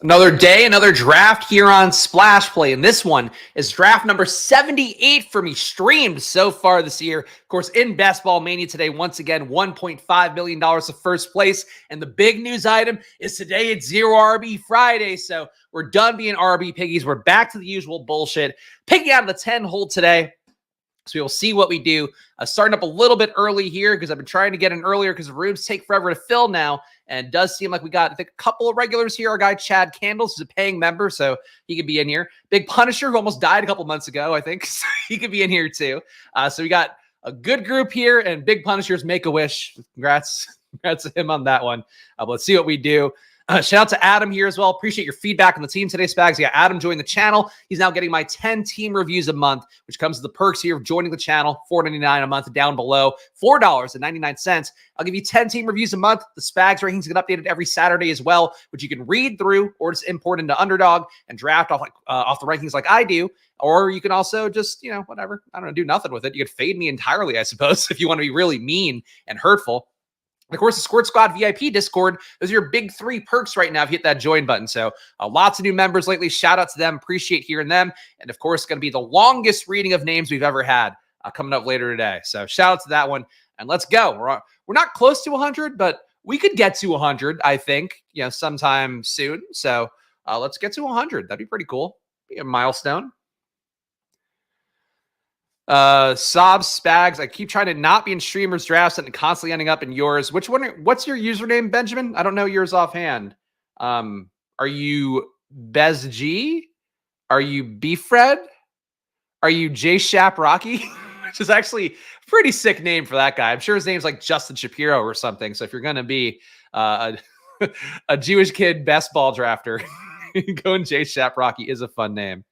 Another day, another draft here on Splash Play, and this one is draft number 78 for me, streamed so far this year. Of course, in Best Ball Mania today, once again, $1.5 million of first place, and the big news item is today it's Zero RB Friday, so we're done being RB piggies. We're back to the usual bullshit. Picking out of the 10 hole today. So we'll see what we do. Starting up a little bit early here because I've been trying to get in earlier because the rooms take forever to fill now. And it does seem like we got, I think, a couple of regulars here. Our guy Chad Candles is a paying member, so he could be in here. Big Punisher, who almost died a couple months ago, I think. So he could be in here too. So we got a good group here, and Big Punisher's Make-A-Wish. Congrats to him on that one. But let's see what we do. Shout out to Adam here as well. Appreciate your feedback on the team today, Spags. Yeah, Adam joined the channel. He's now getting my 10 team reviews a month, which comes with the perks here of joining the channel. $4.99 a month down below. $4.99. I'll give you 10 team reviews a month. The Spags rankings get updated every Saturday as well, which you can read through or just import into Underdog and draft off the rankings like I do. Or you can also just, whatever. I don't know, do nothing with it. You could fade me entirely, I suppose, if you want to be really mean and hurtful. Of course, the Squirt Squad VIP Discord, those are your big 3 perks right now if you hit that join button. So lots of new members lately. Shout out to them. Appreciate hearing them. And of course, going to be the longest reading of names we've ever had coming up later today. So shout out to that one. And let's go. We're not close to 100, but we could get to 100, I think, sometime soon. So let's get to 100. That'd be pretty cool. Be a milestone. Spags, I keep trying to not be in streamers drafts and constantly ending up in yours. What's your username, Benjamin? I don't know yours offhand. Are you BezG? Are you Bfred? Are you J Shap Rocky? Which is actually a pretty sick name for that guy. I'm sure his name's like Justin Shapiro or something. So if you're gonna be a Jewish kid best ball drafter, going J Shap Rocky is a fun name.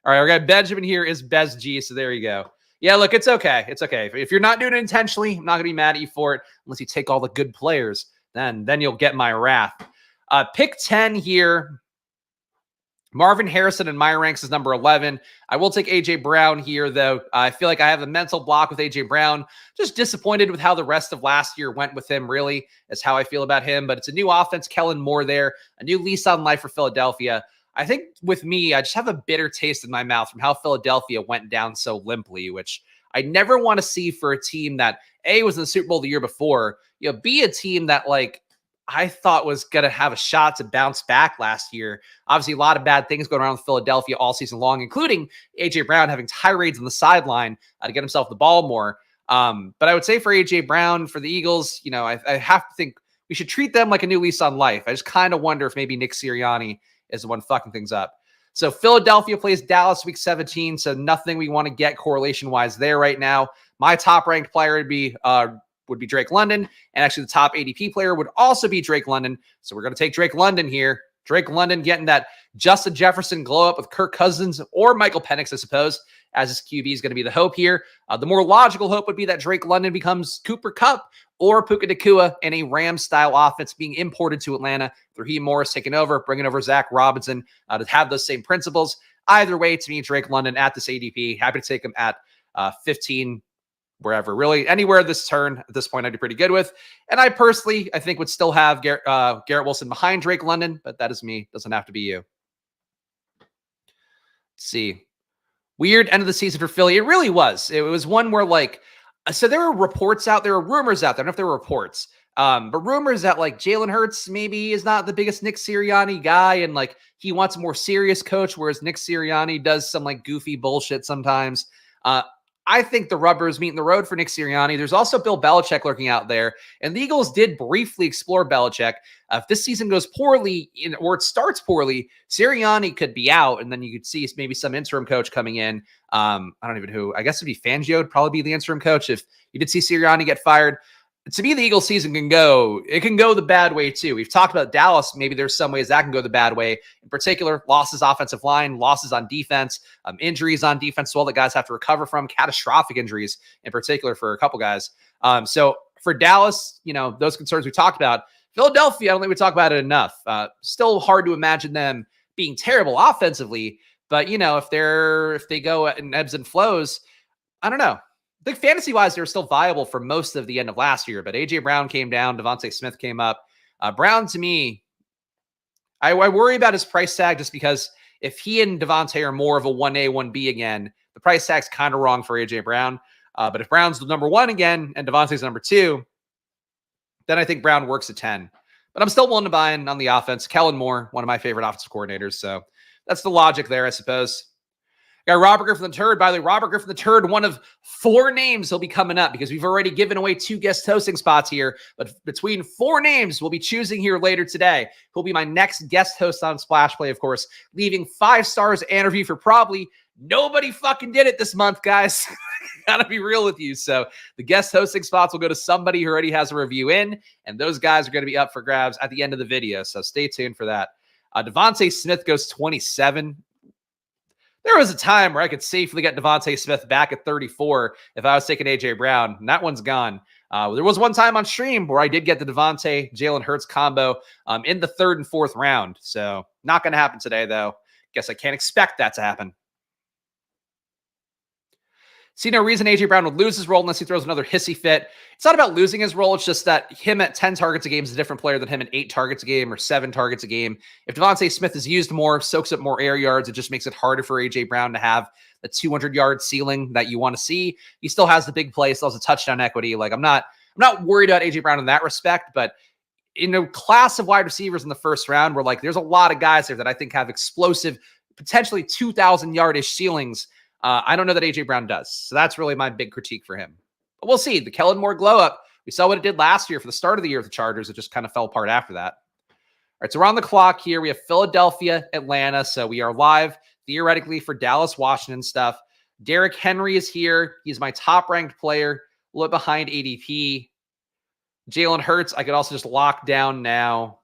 All right, our guy Benjamin here is BezG, so there you go. Yeah, look, it's okay. It's okay. If you're not doing it intentionally, I'm not going to be mad at you for it unless you take all the good players. Then you'll get my wrath. Pick 10 here. Marvin Harrison in my ranks is number 11. I will take A.J. Brown here, though. I feel like I have a mental block with A.J. Brown. Just disappointed with how the rest of last year went with him, really, is how I feel about him. But it's a new offense, Kellen Moore there, a new lease on life for Philadelphia. I think with me, I just have a bitter taste in my mouth from how Philadelphia went down so limply, which I never want to see for a team that A, was in the Super Bowl the year before, B, a team that I thought was going to have a shot to bounce back last year. Obviously, a lot of bad things going around with Philadelphia all season long, including A.J. Brown having tirades on the sideline to get himself the ball more. But I would say for A.J. Brown, for the Eagles, I have to think we should treat them like a new lease on life. I just kind of wonder if maybe Nick Sirianni is the one fucking things up. So Philadelphia plays Dallas week 17, so nothing we want to get correlation-wise there right now. My top-ranked player would be Drake London, and actually the top ADP player would also be Drake London. So we're going to take Drake London here. Drake London getting that Justin Jefferson glow-up with Kirk Cousins or Michael Penix, I suppose, as his QB is going to be the hope here. The more logical hope would be that Drake London becomes Cooper Kupp or Puka Nacua in a Rams-style offense being imported to Atlanta. Raheem Morris taking over, bringing over Zach Robinson to have those same principles. Either way, to me, Drake London at this ADP. Happy to take him at 15, wherever. Really, anywhere this turn at this point, I'd be pretty good with. And I personally, I think, would still have Garrett Wilson behind Drake London, but that is me. Doesn't have to be you. Let's see. Weird end of the season for Philly. It really was. It was one where so there were reports out, there were rumors out there. I don't know if there were reports, but rumors that Jalen Hurts maybe is not the biggest Nick Sirianni guy, and he wants a more serious coach, whereas Nick Sirianni does some goofy bullshit sometimes. I think the rubber is meeting the road for Nick Sirianni. There's also Bill Belichick lurking out there, and the Eagles did briefly explore Belichick. If this season goes poorly or it starts poorly, Sirianni could be out, and then you could see maybe some interim coach coming in. I don't even who. I guess it'd be Fangio would probably be the interim coach if you did see Sirianni get fired. To me, the Eagles season can go the bad way too. We've talked about Dallas. Maybe there's some ways that can go the bad way. In particular, losses offensive line, losses on defense, injuries on defense as well that guys have to recover from, catastrophic injuries in particular for a couple guys. So for Dallas, those concerns we talked about. Philadelphia, I don't think we talk about it enough. Still hard to imagine them being terrible offensively, but if they go in ebbs and flows, I don't know. I think fantasy-wise, they were still viable for most of the end of last year, but A.J. Brown came down, Devontae Smith came up. Brown, to me, I worry about his price tag just because if he and Devontae are more of a 1A, 1B again, the price tag's kind of wrong for A.J. Brown. But if Brown's the number 1 again and Devontae's number 2, then I think Brown works at 10. But I'm still willing to buy in on the offense. Kellen Moore, one of my favorite offensive coordinators. So that's the logic there, I suppose. Got Robert Griffin III. By the way, Robert Griffin III, one of 4 names he'll be coming up because we've already given away 2 guest hosting spots here. But between 4 names we'll be choosing here later today, who'll be my next guest host on Splash Play, of course, leaving 5 stars and review for probably nobody fucking did it this month, guys. Gotta be real with you. So the guest hosting spots will go to somebody who already has a review in, and those guys are going to be up for grabs at the end of the video. So stay tuned for that. Devontae Smith goes 27. There was a time where I could safely get Devontae Smith back at 34 if I was taking A.J. Brown, and that one's gone. There was one time on stream where I did get the Devontae Jalen Hurts combo in the 3rd and 4th round. So not going to happen today, though. Guess I can't expect that to happen. See no reason A.J. Brown would lose his role unless he throws another hissy fit. It's not about losing his role. It's just that him at 10 targets a game is a different player than him at 8 targets a game or 7 targets a game. If Devontae Smith is used more, soaks up more air yards, it just makes it harder for A.J. Brown to have the 200-yard ceiling that you want to see. He still has the big play, still has a touchdown equity. Like I'm not worried about A.J. Brown in that respect, but in a class of wide receivers in the 1st round, where like there's a lot of guys there that I think have explosive, potentially 2,000-yard-ish ceilings. I don't know that A.J. Brown does. So that's really my big critique for him. But we'll see. The Kellen Moore glow up. We saw what it did last year for the start of the year with the Chargers. It just kind of fell apart after that. All right, so we're on the clock here. We have Philadelphia, Atlanta. So we are live, theoretically, for Dallas, Washington stuff. Derrick Henry is here. He's my top-ranked player, a little bit behind ADP. Jalen Hurts, I could also just lock down now.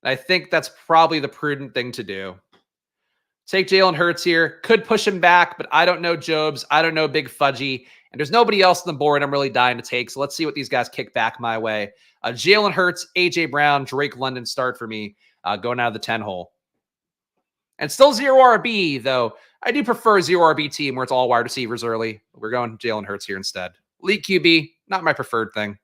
And I think that's probably the prudent thing to do. Take Jalen Hurts here. Could push him back, but I don't know Jobs. I don't know Big Fudgy. And there's nobody else on the board I'm really dying to take. So let's see what these guys kick back my way. Jalen Hurts, A.J. Brown, Drake London start for me going out of the 10 hole. And still 0 RB, though. I do prefer a 0 RB team where it's all wide receivers early. We're going Jalen Hurts here instead. Elite QB, not my preferred thing.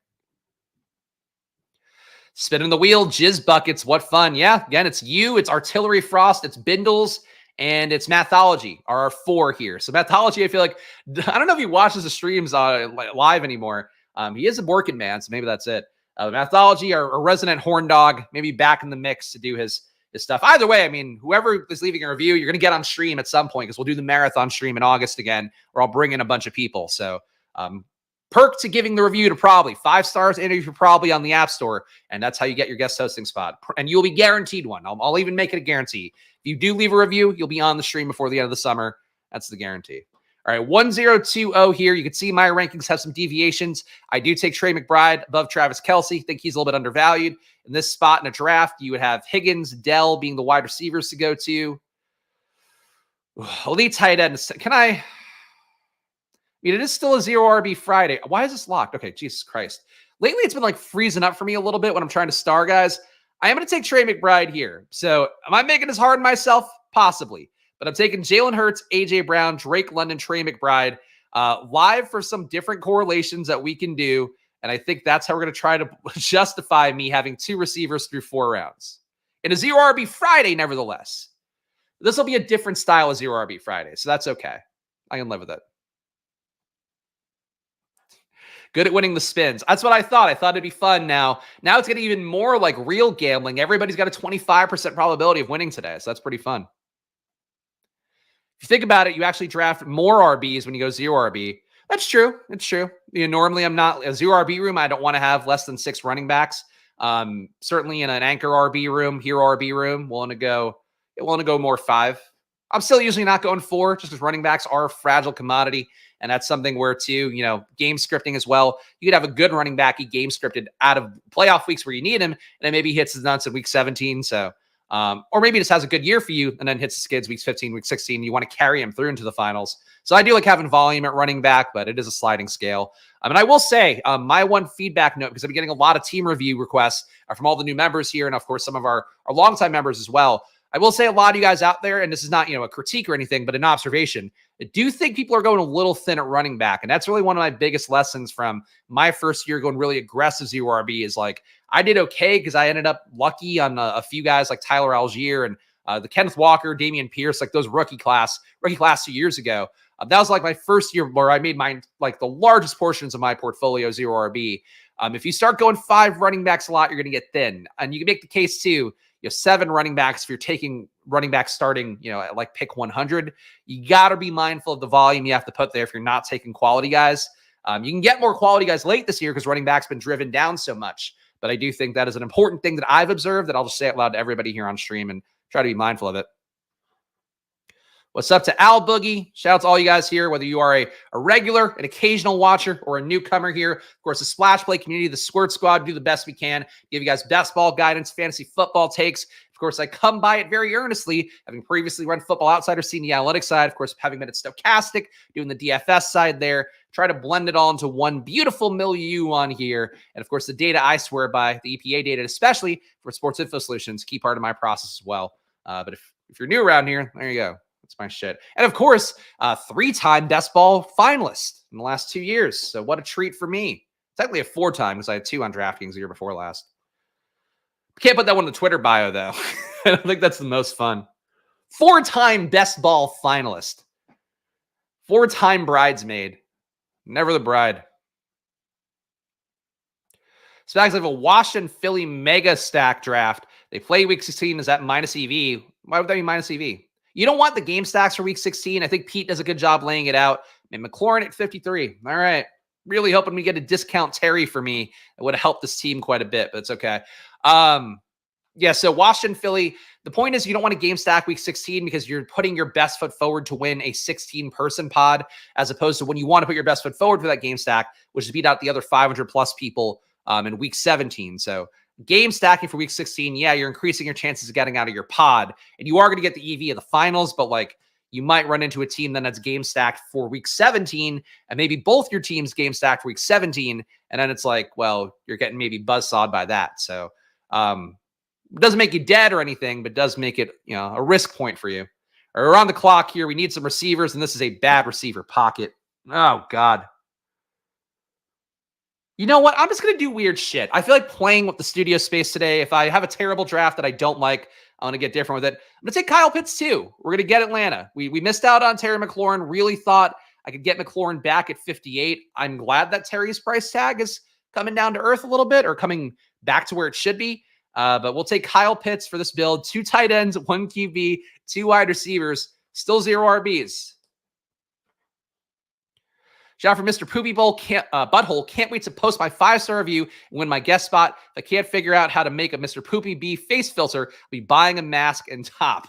Spinning the wheel, Jizz Buckets. What fun. Yeah, again, it's you, it's Artillery Frost, it's Bindles, and it's Mathology are our 4 here. So Mathology, I feel like, I don't know if he watches the streams live anymore. He is a working man, so maybe that's it. Mathology, our resident horn dog, maybe back in the mix to do his stuff. Either way, I mean, whoever is leaving a review, you're going to get on stream at some point because we'll do the marathon stream in August again, where I'll bring in a bunch of people. So perk to giving the review to probably 5 stars interview for probably on the App Store, and that's how you get your guest hosting spot. And you'll be guaranteed one. I'll even make it a guarantee. If you do leave a review, you'll be on the stream before the end of the summer. That's the guarantee. All right, 1020 here. You can see my rankings have some deviations. I do take Trey McBride above Travis Kelce. Think he's a little bit undervalued. In this spot in a draft, you would have Higgins, Dell being the wide receivers to go to. Elite tight end. I mean, it is still a 0 RB Friday. Why is this locked? Okay, Jesus Christ. Lately, it's been like freezing up for me a little bit when I'm trying to star guys. I am going to take Trey McBride here. So am I making this hard on myself? Possibly. But I'm taking Jalen Hurts, A.J. Brown, Drake London, Trey McBride live for some different correlations that we can do. And I think that's how we're going to try to justify me having 2 receivers through 4 rounds. In a 0 RB Friday, nevertheless. This will be a different style of 0 RB Friday. So that's okay. I can live with it. Good at winning the spins. That's what I thought. I thought it'd be fun now. Now it's getting even more like real gambling. Everybody's got a 25% probability of winning today. So that's pretty fun. If you think about it, you actually draft more RBs when you go 0 RB. That's true. It's true. You know, normally I'm not a 0 RB room. I don't want to have less than 6 running backs. Certainly in an anchor RB room, hero RB room, willing to go more 5. I'm still usually not going 4 just because running backs are a fragile commodity. And that's something where, too, you know, game scripting as well. You could have a good running back, he game scripted out of playoff weeks where you need him, and then maybe he hits his nuts in week 17. So, or maybe he just has a good year for you and then hits the skids weeks 15, week 16. You want to carry him through into the finals. So I do like having volume at running back, but it is a sliding scale. And I will say my one feedback note, because I've been getting a lot of team review requests from all the new members here, and of course some of our longtime members as well. I will say a lot of you guys out there, and this is not, a critique or anything, but an observation. I do think people are going a little thin at running back. And that's really one of my biggest lessons from my first year going really aggressive zero RB is like, I did okay because I ended up lucky on a few guys like Tyler Algier and the Kenneth Walker, Damian Pierce, like those rookie class 2 years ago. That was like my first year where I made mine like the largest portions of my portfolio zero RB. If you start going 5 running backs a lot, you're going to get thin. And you can make the case too, 7 running backs if you're taking running backs starting, at like pick 100. You got to be mindful of the volume you have to put there if you're not taking quality guys. You can get more quality guys late this year because running back's been driven down so much. But I do think that is an important thing that I've observed that I'll just say it loud to everybody here on stream and try to be mindful of it. What's up to Al Boogie? Shout out to all you guys here, whether you are a regular, an occasional watcher, or a newcomer here. Of course, the Splash Play community, the Squirt Squad, do the best we can. Give you guys best ball guidance, fantasy football takes. Of course, I come by it very earnestly, having previously run Football Outsider, seen the analytics side. Of course, having been at Stochastic, doing the DFS side there. Try to blend it all into one beautiful milieu on here. And of course, the data I swear by, the EPA data, especially for Sports Info Solutions, key part of my process as well. But if you're new around here, there you go. That's my shit. And of course, 3-time best ball finalist in the last 2 years. So what a treat for me. Technically a 4-time because I had 2 on DraftKings the year before last. Can't put that one in the Twitter bio though. I don't think that's the most fun. 4-time best ball finalist. 4-time bridesmaid. Never the bride. Spags have a Washington Philly mega stack draft. They play week 16. Is that minus EV? Why would that be minus EV? You don't want the game stacks for week 16. I think Pete does a good job laying it out. And McLaurin at 53. All right. Really hoping we get a discount Terry for me. It would have helped this team quite a bit, but it's okay. Yeah, so Washington, Philly. The point is you don't want to game stack week 16 because you're putting your best foot forward to win a 16-person pod, as opposed to when you want to put your best foot forward for that game stack, which is beat out the other 500-plus people in week 17. So game stacking for week 16, yeah, you're increasing your chances of getting out of your pod. And you are going to get the EV of the finals, but like you might run into a team then that's game stacked for week 17, and maybe both your teams game stacked for week 17. And then it's like, well, you're getting maybe buzzsawed by that. So it doesn't make you dead or anything, but does make it, a risk point for you. All right, we're on the clock here. We need some receivers, and this is a bad receiver pocket. Oh, God. You know what? I'm just going to do weird shit. I feel like playing with the studio space today. If I have a terrible draft that I don't like, I want to get different with it. I'm going to take Kyle Pitts, too. We're going to get Atlanta. We missed out on Terry McLaurin. Really thought I could get McLaurin back at 58. I'm glad that Terry's price tag is coming down to earth a little bit, or coming back to where it should be. But we'll take Kyle Pitts for this build. 2 tight ends, 1 QB, 2 wide receivers, still 0 RBs. Shout out for Mr. Poopy Bowl Butthole. Can't wait to post my 5-star review and win my guest spot. If I can't figure out how to make a Mr. Poopy B face filter, I'll be buying a mask and top.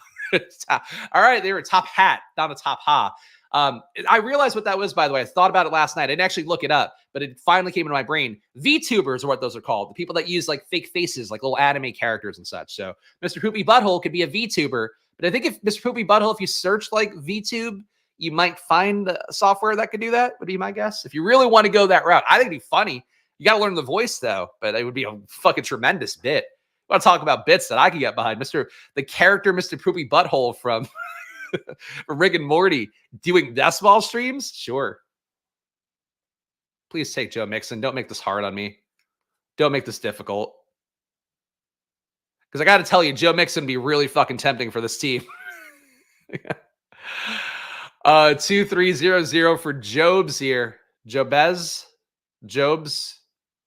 All right, they were a top hat, not a top ha. I realized what that was, by the way. I thought about it last night. I didn't actually look it up, but it finally came into my brain. VTubers are what those are called. The people that use like fake faces, like little anime characters and such. So Mr. Poopy Butthole could be a VTuber. But I think if Mr. Poopy Butthole, if you search like VTube, you might find software that could do that, would be my guess. If you really want to go that route, I think it'd be funny. You got to learn the voice though, but it would be a fucking tremendous bit. I want to talk about bits that I could get behind. The character Mr. Poopy Butthole from Rick and Morty doing best ball streams? Sure. Please take Joe Mixon. Don't make this hard on me. Don't make this difficult. Because I got to tell you, Joe Mixon would be really fucking tempting for this team. 2300 for Jobs here. Jobs.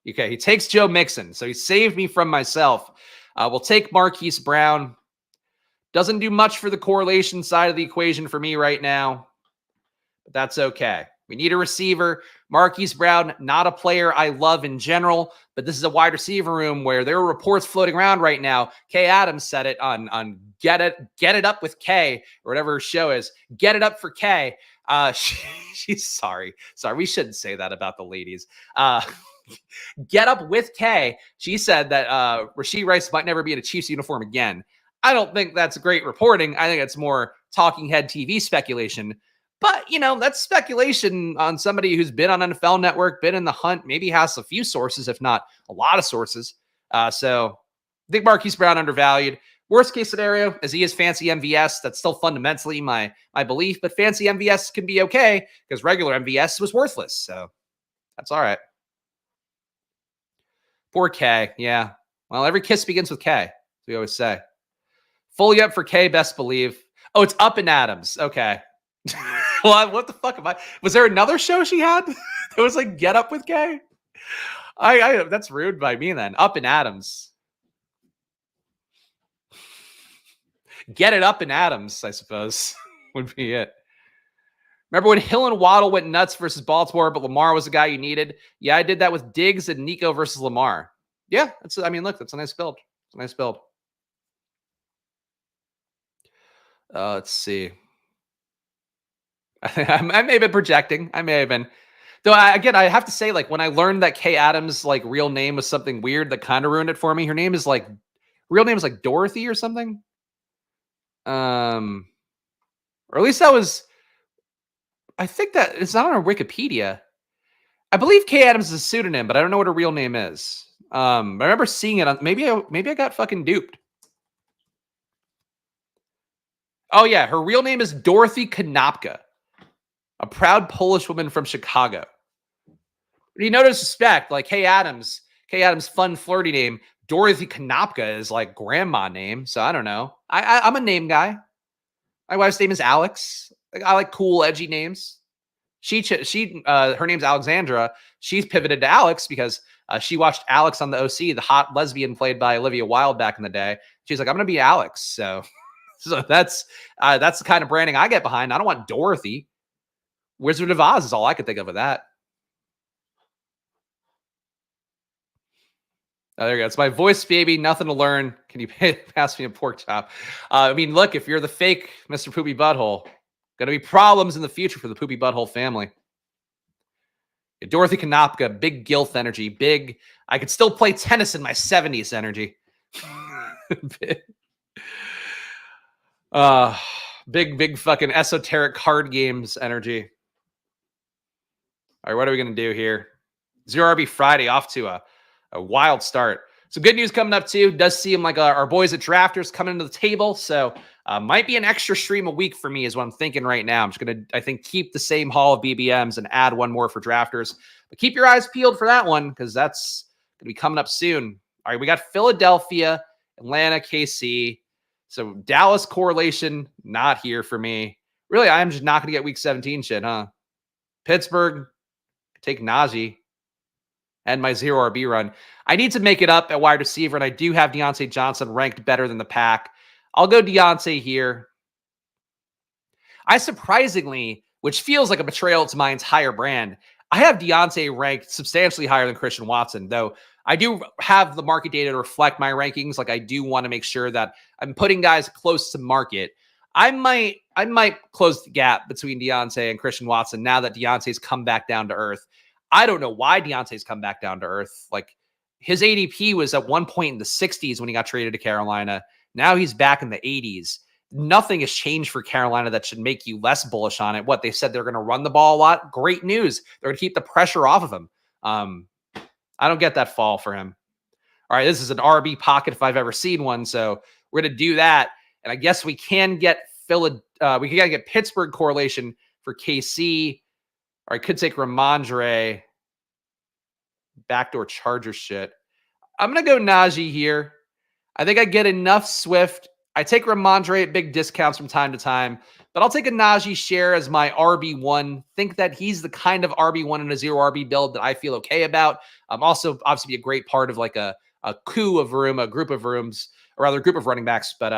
Okay, he takes Joe Mixon. So he saved me from myself. We'll take Marquise Brown. Doesn't do much for the correlation side of the equation for me right now. But that's okay. We need a receiver. Marquise Brown, not a player I love in general, but this is a wide receiver room where there are reports floating around right now. Kay Adams said it on Get It Up with Kay, or whatever her show is. Get It Up for Kay. She's sorry. We shouldn't say that about the ladies. Get Up with Kay. She said that Rashee Rice might never be in a Chiefs uniform again. I don't think that's great reporting. I think it's more talking head TV speculation. But, that's speculation on somebody who's been on NFL Network, been in the hunt, maybe has a few sources, if not a lot of sources. So I think Marquise Brown undervalued. Worst case scenario is he is fancy MVS. That's still fundamentally my belief, but fancy MVS can be okay because regular MVS was worthless. So that's all right. Poor K. Yeah. Well, every kiss begins with K, as we always say. Fully up for K, best believe. Oh, it's Up and Adams. Okay. Well, what the fuck am I? Was there another show she had? It was like Get Up with K? I that's rude by me then. Up and Adams. Get It Up and Adams, I suppose, would be it. Remember when Hill and Waddle went nuts versus Baltimore, but Lamar was the guy you needed? Yeah, I did that with Diggs and Nico versus Lamar. Yeah, I mean, look, that's a nice build. It's a nice build. Let's see. I may have been projecting. I may have been. Though, again, I have to say, like, when I learned that Kay Adams' like real name was something weird that kind of ruined it for me. Her name is like, real name is like Dorothy or something. Or at least that was, I think that it's not on her Wikipedia. I believe Kay Adams is a pseudonym, but I don't know what her real name is. I remember seeing it on, maybe I got fucking duped. Oh yeah, her real name is Dorothy Konopka, a proud Polish woman from Chicago. You no disrespect, like Kay Adams, fun flirty name. Dorothy Konopka is like grandma name, so I don't know. I'm a name guy. My wife's name is Alex. I like cool, edgy names. Her name's Alexandra. She's pivoted to Alex because she watched Alex on the OC, the hot lesbian played by Olivia Wilde back in the day. She's like, I'm gonna be Alex. So that's the kind of branding I get behind. I don't want Dorothy. Wizard of Oz is all I could think of with that. Oh, there you go. It's my voice, baby. Nothing to learn. Can you pass me a pork chop? I mean, look, if you're the fake Mr. Poopy Butthole, going to be problems in the future for the Poopy Butthole family. Dorothy Konopka, big gilf energy. Big, I could still play tennis in my 70s energy. Big fucking esoteric card games energy. All right, what are we going to do here? Zero RB Friday off to a wild start. So good news coming up too. Does seem like our boys at Drafters coming to the table. So might be an extra stream a week for me is what I'm thinking right now. I'm just going to, I think, keep the same haul of BBMs and add one more for Drafters. But keep your eyes peeled for that one because that's going to be coming up soon. All right, we got Philadelphia, Atlanta, KC. So Dallas correlation, not here for me. Really, I'm just not going to get week 17 shit, huh? Pittsburgh, take Najee. And my zero RB run. I need to make it up at wide receiver, and I do have Deontay Johnson ranked better than the pack. I'll go Deontay here. I surprisingly, which feels like a betrayal to my entire brand, I have Deontay ranked substantially higher than Christian Watson, though I do have the market data to reflect my rankings. Like I do want to make sure that I'm putting guys close to market. I might close the gap between Deontay and Christian Watson now that Deontay's come back down to earth. I don't know why Deontay's come back down to earth. Like his ADP was at one point in the 60s when he got traded to Carolina. Now he's back in the 80s. Nothing has changed for Carolina that should make you less bullish on it. What they said they're going to run the ball a lot. Great news. They're going to keep the pressure off of him. I don't get that fall for him. All right, this is an RB pocket if I've ever seen one. So we're going to do that. And I guess we can get Pittsburgh correlation for KC. Or I could take Ramondre. Backdoor Charger shit. I'm going to go Najee here. I think I get enough Swift. I take Ramondre at big discounts from time to time, but I'll take a Najee share as my RB1. Think that he's the kind of RB1 in a zero RB build that I feel okay about. Also, obviously, be a great part of like a coup of room, a group of rooms, or rather a group of running backs. But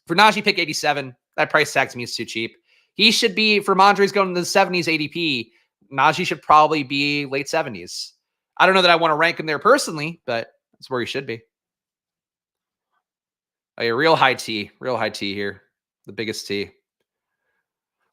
for Najee, pick 87. That price tag to me is too cheap. He should be, for Ramondre's going to the 70s ADP. Najee should probably be late 70s. I don't know that I want to rank him there personally, but that's where he should be. Oh, yeah, real high T here. The biggest T.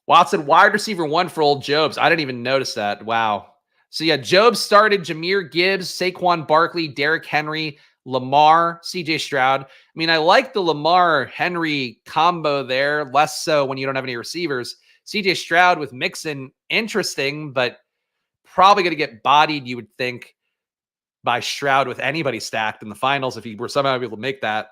Watson, wide receiver 1 for old Jobs. I didn't even notice that. Wow. So yeah, Jobs started Jahmyr Gibbs, Saquon Barkley, Derrick Henry, Lamar, CJ Stroud. I mean, I like the Lamar-Henry combo there, less so when you don't have any receivers. CJ Stroud with Mixon, interesting, but probably going to get bodied, you would think, by Stroud with anybody stacked in the finals if he were somehow able to make that.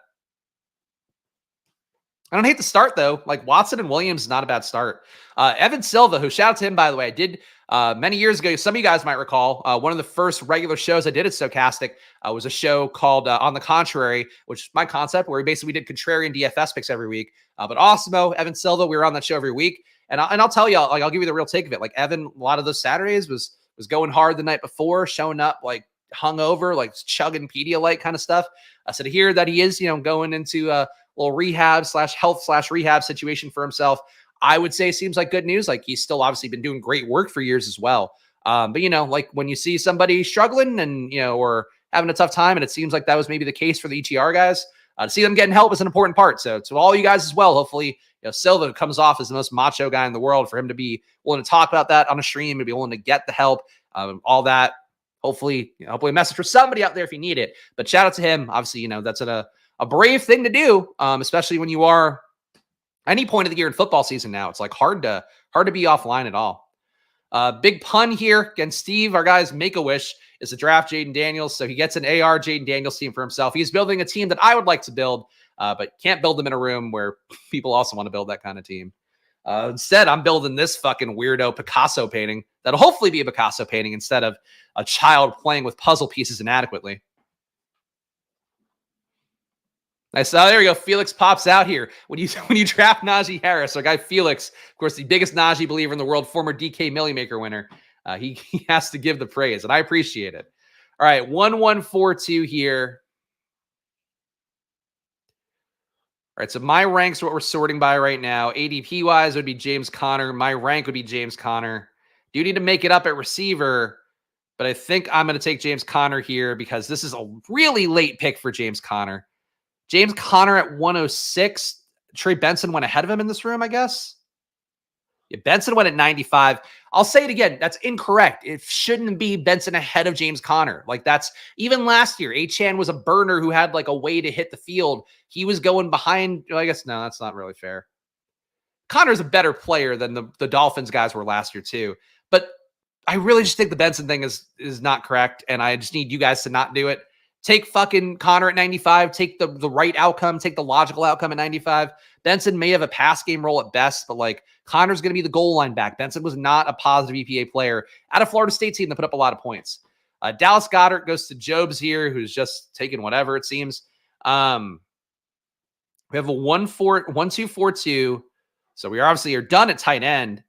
I don't hate the start, though. Like, Watson and Williams, not a bad start. Evan Silva, who, shout out to him, by the way, I did many years ago. Some of you guys might recall one of the first regular shows I did at Stokastic was a show called On the Contrary, which is my concept, where we did contrarian DFS picks every week. But Osmo, Evan Silva, we were on that show every week. And I'll tell you, like, I'll give you the real take of it. Like, Evan, a lot of those Saturdays was going hard the night before, showing up like hungover, like chugging Pedialyte kind of stuff. So to hear that he is, going into little rehab / health / rehab situation for himself, I would say seems like good news. Like, he's still obviously been doing great work for years as well. But like when you see somebody struggling and, or having a tough time, and it seems like that was maybe the case for the ETR guys, to see them getting help is an important part. So to all you guys as well, hopefully, Silva comes off as the most macho guy in the world, for him to be willing to talk about that on a stream and be willing to get the help, all that. Hopefully a message for somebody out there if you need it. But shout out to him. Obviously, that's a brave thing to do, especially when you are any point of the year in football season now. It's like hard to be offline at all. Big pun here against Steve. Our guy's Make-A-Wish is to draft Jaden Daniels. So he gets an AR Jaden Daniels team for himself. He's building a team that I would like to build, but can't build them in a room where people also want to build that kind of team. Instead, I'm building this fucking weirdo Picasso painting that'll hopefully be a Picasso painting instead of a child playing with puzzle pieces inadequately. Nice. Oh, there we go. Felix pops out here. When you draft Najee Harris, our guy Felix, of course, the biggest Najee believer in the world, former DK Millimaker winner, he has to give the praise, and I appreciate it. All right, 1142 here. All right, so my rank's what we're sorting by right now. ADP-wise would be James Conner. My rank would be James Conner. Do need to make it up at receiver, but I think I'm going to take James Conner here because this is a really late pick for James Conner. James Conner at 106. Trey Benson went ahead of him in this room, I guess. Yeah, Benson went at 95. I'll say it again. That's incorrect. It shouldn't be Benson ahead of James Conner. Like, that's even last year. Achane was a burner who had like a way to hit the field. He was going behind. Well, I guess no, that's not really fair. Conner's a better player than the Dolphins guys were last year too. But I really just think the Benson thing is not correct, and I just need you guys to not do it. Take fucking Conner at 95. Take the right outcome. Take the logical outcome at 95. Benson may have a pass game role at best, but like Conner's going to be the goal line back. Benson was not a positive EPA player at a Florida State team that put up a lot of points. Dallas Goedert goes to Jobs here, who's just taking whatever it seems. We have a 1-2-4-2. So we obviously are done at tight end.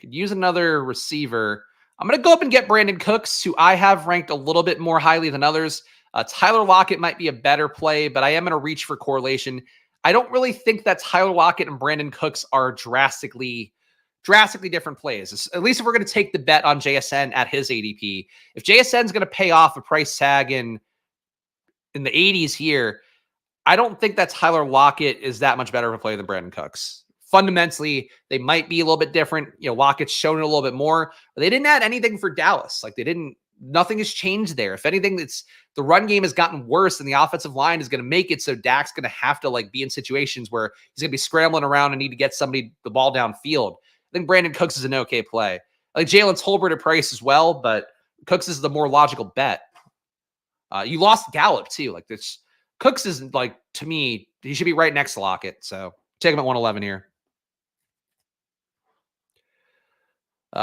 Could use another receiver. I'm going to go up and get Brandon Cooks, who I have ranked a little bit more highly than others. Tyler Lockett might be a better play, but I am going to reach for correlation. I don't really think that Tyler Lockett and Brandon Cooks are drastically different plays, at least if we're going to take the bet on JSN at his ADP. If JSN is going to pay off a price tag in the 80s here, I don't think that Tyler Lockett is that much better of a player than Brandon Cooks. Fundamentally, they might be a little bit different. Lockett's shown it a little bit more, but they didn't add anything for Dallas. Like, nothing has changed there. If anything, the run game has gotten worse, and the offensive line is going to make it so Dak's going to have to be in situations where he's going to be scrambling around and need to get somebody the ball downfield. I think Brandon Cooks is an okay play. I like Jalen Tolbert at price as well, but Cooks is the more logical bet. You lost Gallup too. Like, this Cooks is to me, he should be right next to Lockett. So take him at 111 here.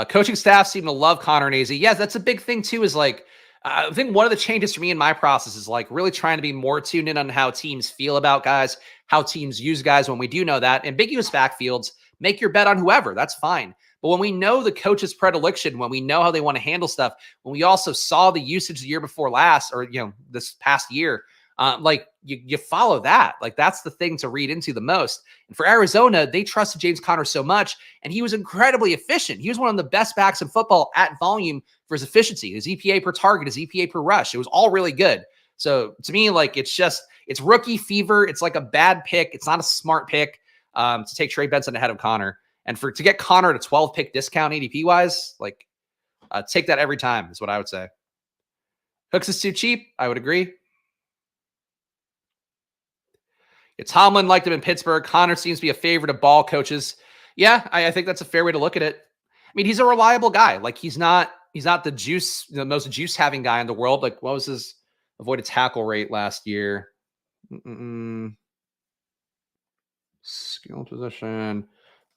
Coaching staff seem to love Connor and AZ. Yes, that's a big thing too, is I think one of the changes for me in my process is really trying to be more tuned in on how teams feel about guys, how teams use guys. When we do know that, ambiguous backfields, make your bet on whoever, that's fine. But when we know the coach's predilection, when we know how they want to handle stuff, when we also saw the usage the year before last, or this past year, you follow that. That's the thing to read into the most. And for Arizona, they trusted James Conner so much, and he was incredibly efficient. He was one of the best backs in football at volume for his efficiency, his EPA per target, his EPA per rush. It was all really good. So to me, it's rookie fever. It's like a bad pick. It's not a smart pick to take Trey Benson ahead of Conner. And to get Conner at a 12 pick discount ADP wise, take that every time is what I would say. Hooks is too cheap. I would agree. Tomlin liked him in Pittsburgh. Conner seems to be a favorite of ball coaches. Yeah, I think that's a fair way to look at it. I mean, he's a reliable guy. He's not the most juice having guy in the world. What was his avoided tackle rate last year? skill position.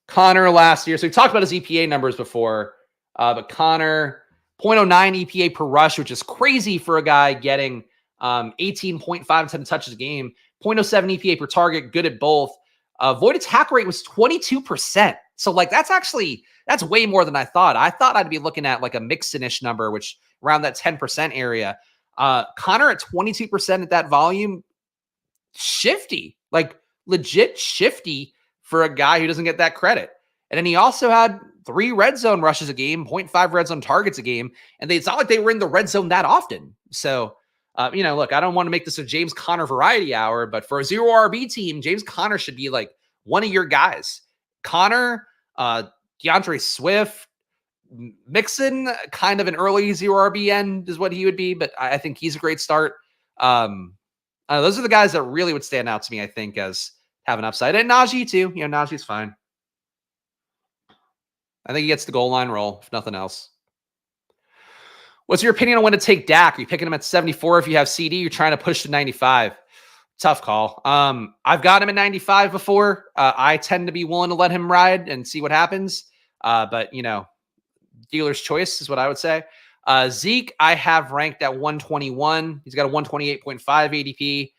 Connor last year. So we talked about his EPA numbers before, but Connor 0.09 EPA per rush, which is crazy for a guy getting 18.5 touches a game. 0.07 EPA per target, good at both. Void attack rate was 22%. So like that's way more than I thought. I thought I'd be looking at like a Mixon-ish number, which around that 10% area. Connor at 22% at that volume, shifty, like legit shifty for a guy who doesn't get that credit. And then he also had 3 red zone rushes a game, 0.5 red zone targets a game. And it's not like they were in the red zone that often. So, look, I don't want to make this a James Conner variety hour, but for a 0 RB team, James Conner should be like one of your guys. Conner, DeAndre Swift, Mixon, kind of an early 0 RB end is what he would be, but I think he's a great start. Those are the guys that really would stand out to me, I think, as having upside. And Najee, too. Najee's fine. I think he gets the goal line roll, if nothing else. What's your opinion on when to take Dak? Are you picking him at 74 if you have CD? You're trying to push to 95. Tough call. I've got him at 95 before. I tend to be willing to let him ride and see what happens. But, dealer's choice is what I would say. Zeke, I have ranked at 121. He's got a 128.5 ADP.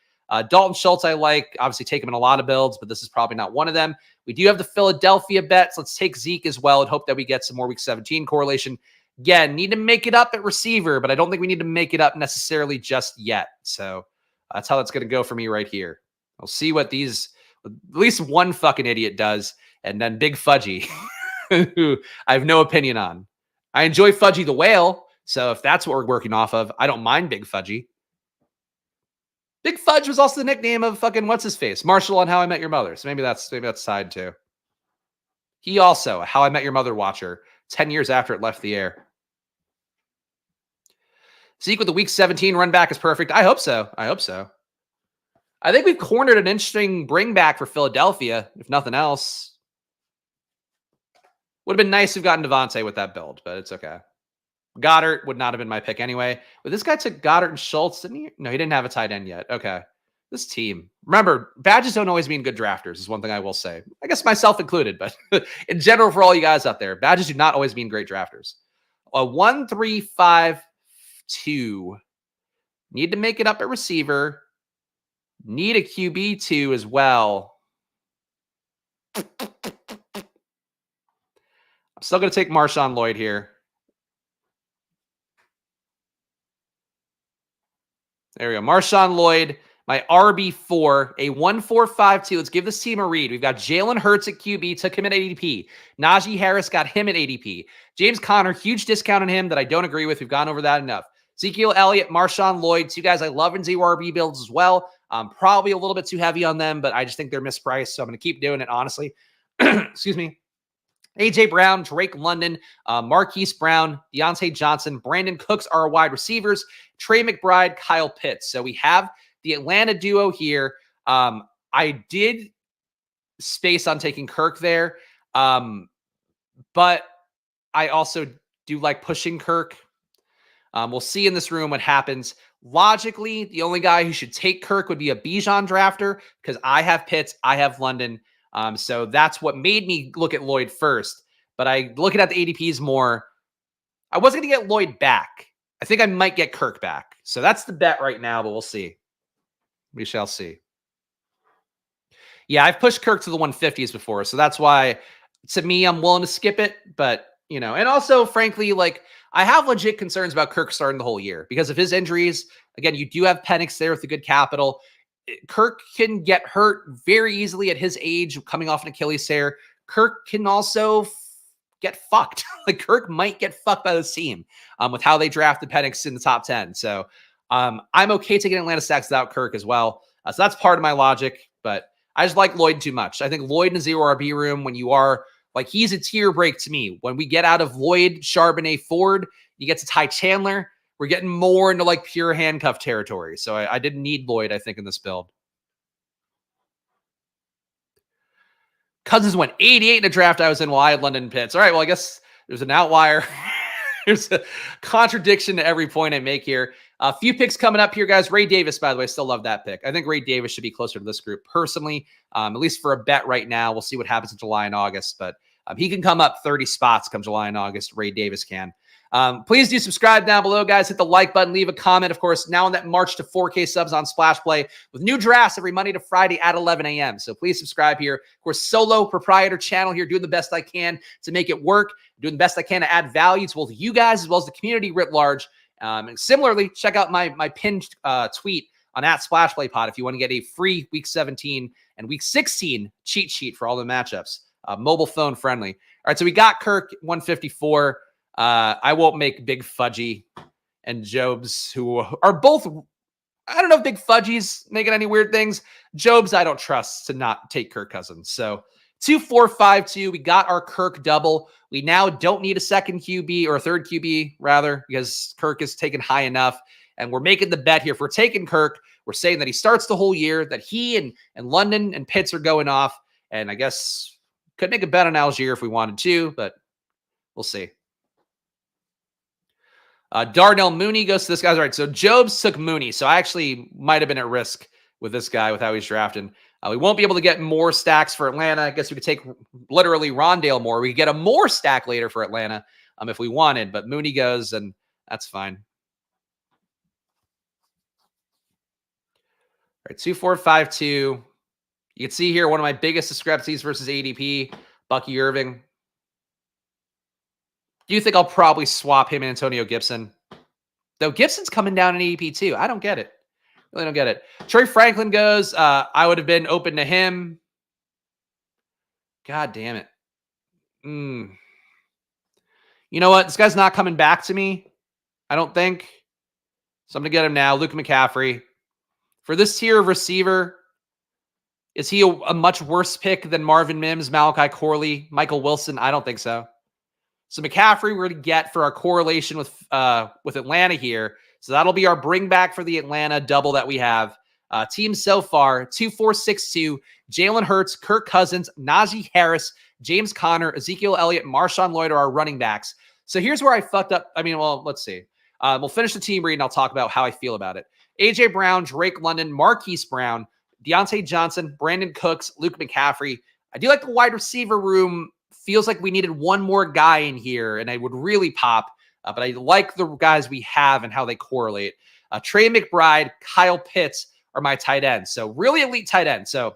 Dalton Schultz, I like. Obviously, take him in a lot of builds, but this is probably not one of them. We do have the Philadelphia bets. Let's take Zeke as well and hope that we get some more Week 17 correlation. Again, need to make it up at receiver, but I don't think we need to make it up necessarily just yet. So that's how that's going to go for me right here. We'll see what at least one fucking idiot does, and then Big Fudgy, who I have no opinion on. I enjoy Fudgy the Whale, so if that's what we're working off of, I don't mind Big Fudgy. Big Fudge was also the nickname of fucking what's-his-face, Marshall on How I Met Your Mother, so maybe that's side too. He also, How I Met Your Mother watcher, 10 years after it left the air. Zeke with the Week 17 run back is perfect. I hope so. I think we've cornered an interesting bring back for Philadelphia, if nothing else. Would have been nice to have gotten Devontae with that build, but it's okay. Goddard would not have been my pick anyway. But this guy took Goddard and Schultz, didn't he? No, he didn't have a tight end yet. Okay. This team. Remember, badges don't always mean good drafters is one thing I will say. I guess myself included, but in general for all you guys out there, badges do not always mean great drafters. A 1-3-5-2. Need to make it up at receiver. Need a QB2 as well. I'm still going to take Marshawn Lloyd here. There we go. Marshawn Lloyd, my RB4, a 1-4-5-2. Let's give this team a read. We've got Jalen Hurts at QB, took him at ADP. Najee Harris got him at ADP. James Conner, huge discount on him that I don't agree with. We've gone over that enough. Ezekiel Elliott, Marshawn Lloyd, 2 guys I love in zero RB builds as well. Probably a little bit too heavy on them, but I just think they're mispriced, so I'm going to keep doing it, honestly. Excuse me. A.J. Brown, Drake London, Marquise Brown, Deontay Johnson, Brandon Cooks are our wide receivers, Trey McBride, Kyle Pitts. So we have the Atlanta duo here. I did space on taking Kirk there, but I also do like pushing Kirk. We'll see in this room what happens. Logically, the only guy who should take Kirk would be a Bijan drafter because I have Pitts, I have London. So that's what made me look at Lloyd first. But I looking at the ADPs more. I wasn't going to get Lloyd back. I think I might get Kirk back. So that's the bet right now, but we'll see. We shall see. Yeah, I've pushed Kirk to the 150s before. So that's why, to me, I'm willing to skip it. But, and also, frankly, like, I have legit concerns about Kirk starting the whole year because of his injuries. Again, you do have Penix there with the good capital. Kirk can get hurt very easily at his age, coming off an Achilles tear. Kirk can also get fucked. Like Kirk might get fucked by this team with how they drafted Penix in the top 10. So I'm okay taking Atlanta stacks without Kirk as well. So that's part of my logic, but I just like Lloyd too much. I think Lloyd in a zero RB room, when you are like, he's a tier break to me. When we get out of Lloyd, Charbonnet, Ford, you get to Ty Chandler. We're getting more into like pure handcuff territory. So I didn't need Lloyd, I think, in this build. Cousins went 88 in a draft I was in while I had London Pitts. All right, well, I guess there's an outlier. There's a contradiction to every point I make here. A few picks coming up here, guys. Ray Davis, by the way, still love that pick. I think Ray Davis should be closer to this group personally, at least for a bet right now. We'll see what happens in July and August, but he can come up 30 spots come July and August. Ray Davis can. Please do subscribe down below, guys. Hit the like button, leave a comment. Of course, now on that march to 4K subs on Splash Play with new drafts every Monday to Friday at 11 a.m. So please subscribe here. Of course, solo proprietor channel here, doing the best I can to make it work, doing the best I can to add value to both you guys as well as the community writ large. And similarly, check out my pinned tweet on @SplashPlayPod if you want to get a free Week 17 and Week 16 cheat sheet for all the matchups. Mobile phone friendly. All right, so we got Kirk 154. I won't make Big Fudgy and Jobs, who are both, I don't know if Big Fudgy's making any weird things. Jobs, I don't trust to not take Kirk Cousins. So 2-4-5-2. We got our Kirk double. We now don't need a second QB or a third QB, rather, because Kirk is taken high enough. And we're making the bet here. If we're taking Kirk, we're saying that he starts the whole year, that he and London and Pitts are going off. And I guess could make a bet on Algier if we wanted to, but we'll see. Darnell Mooney goes to this guy's. All right, so Jobs took Mooney, so I actually might have been at risk with this guy with how he's drafted. We won't be able to get more stacks for Atlanta. I guess we could take literally Rondale Moore. We could get a more stack later for Atlanta if we wanted, but Mooney goes, and that's fine. All right, 2-4-5-2. You can see here one of my biggest discrepancies versus ADP, Bucky Irving. Do you think I'll probably swap him and Antonio Gibson? Though Gibson's coming down in ADP too. I don't get it. Really don't get it. Troy Franklin goes. I would have been open to him. God damn it. You know what? This guy's not coming back to me, I don't think. So I'm going to get him now. Luke McCaffrey. For this tier of receiver, is he a much worse pick than Marvin Mims, Malachi Corley, Michael Wilson? I don't think so. So McCaffrey we're going to get for our correlation with Atlanta here. So that'll be our bring back for the Atlanta double that we have. Teams so far, 2-4-6-2, Jalen Hurts, Kirk Cousins, Najee Harris, James Conner, Ezekiel Elliott, Marshawn Lloyd are our running backs. So here's where I fucked up. I mean, well, let's see. We'll finish the team read and I'll talk about how I feel about it. A.J. Brown, Drake London, Marquise Brown, Deontay Johnson, Brandon Cooks, Luke McCaffrey. I do like the wide receiver room. Feels like we needed one more guy in here, and I would really pop. But I like the guys we have and how they correlate. Trey McBride, Kyle Pitts are my tight ends. So really elite tight ends. So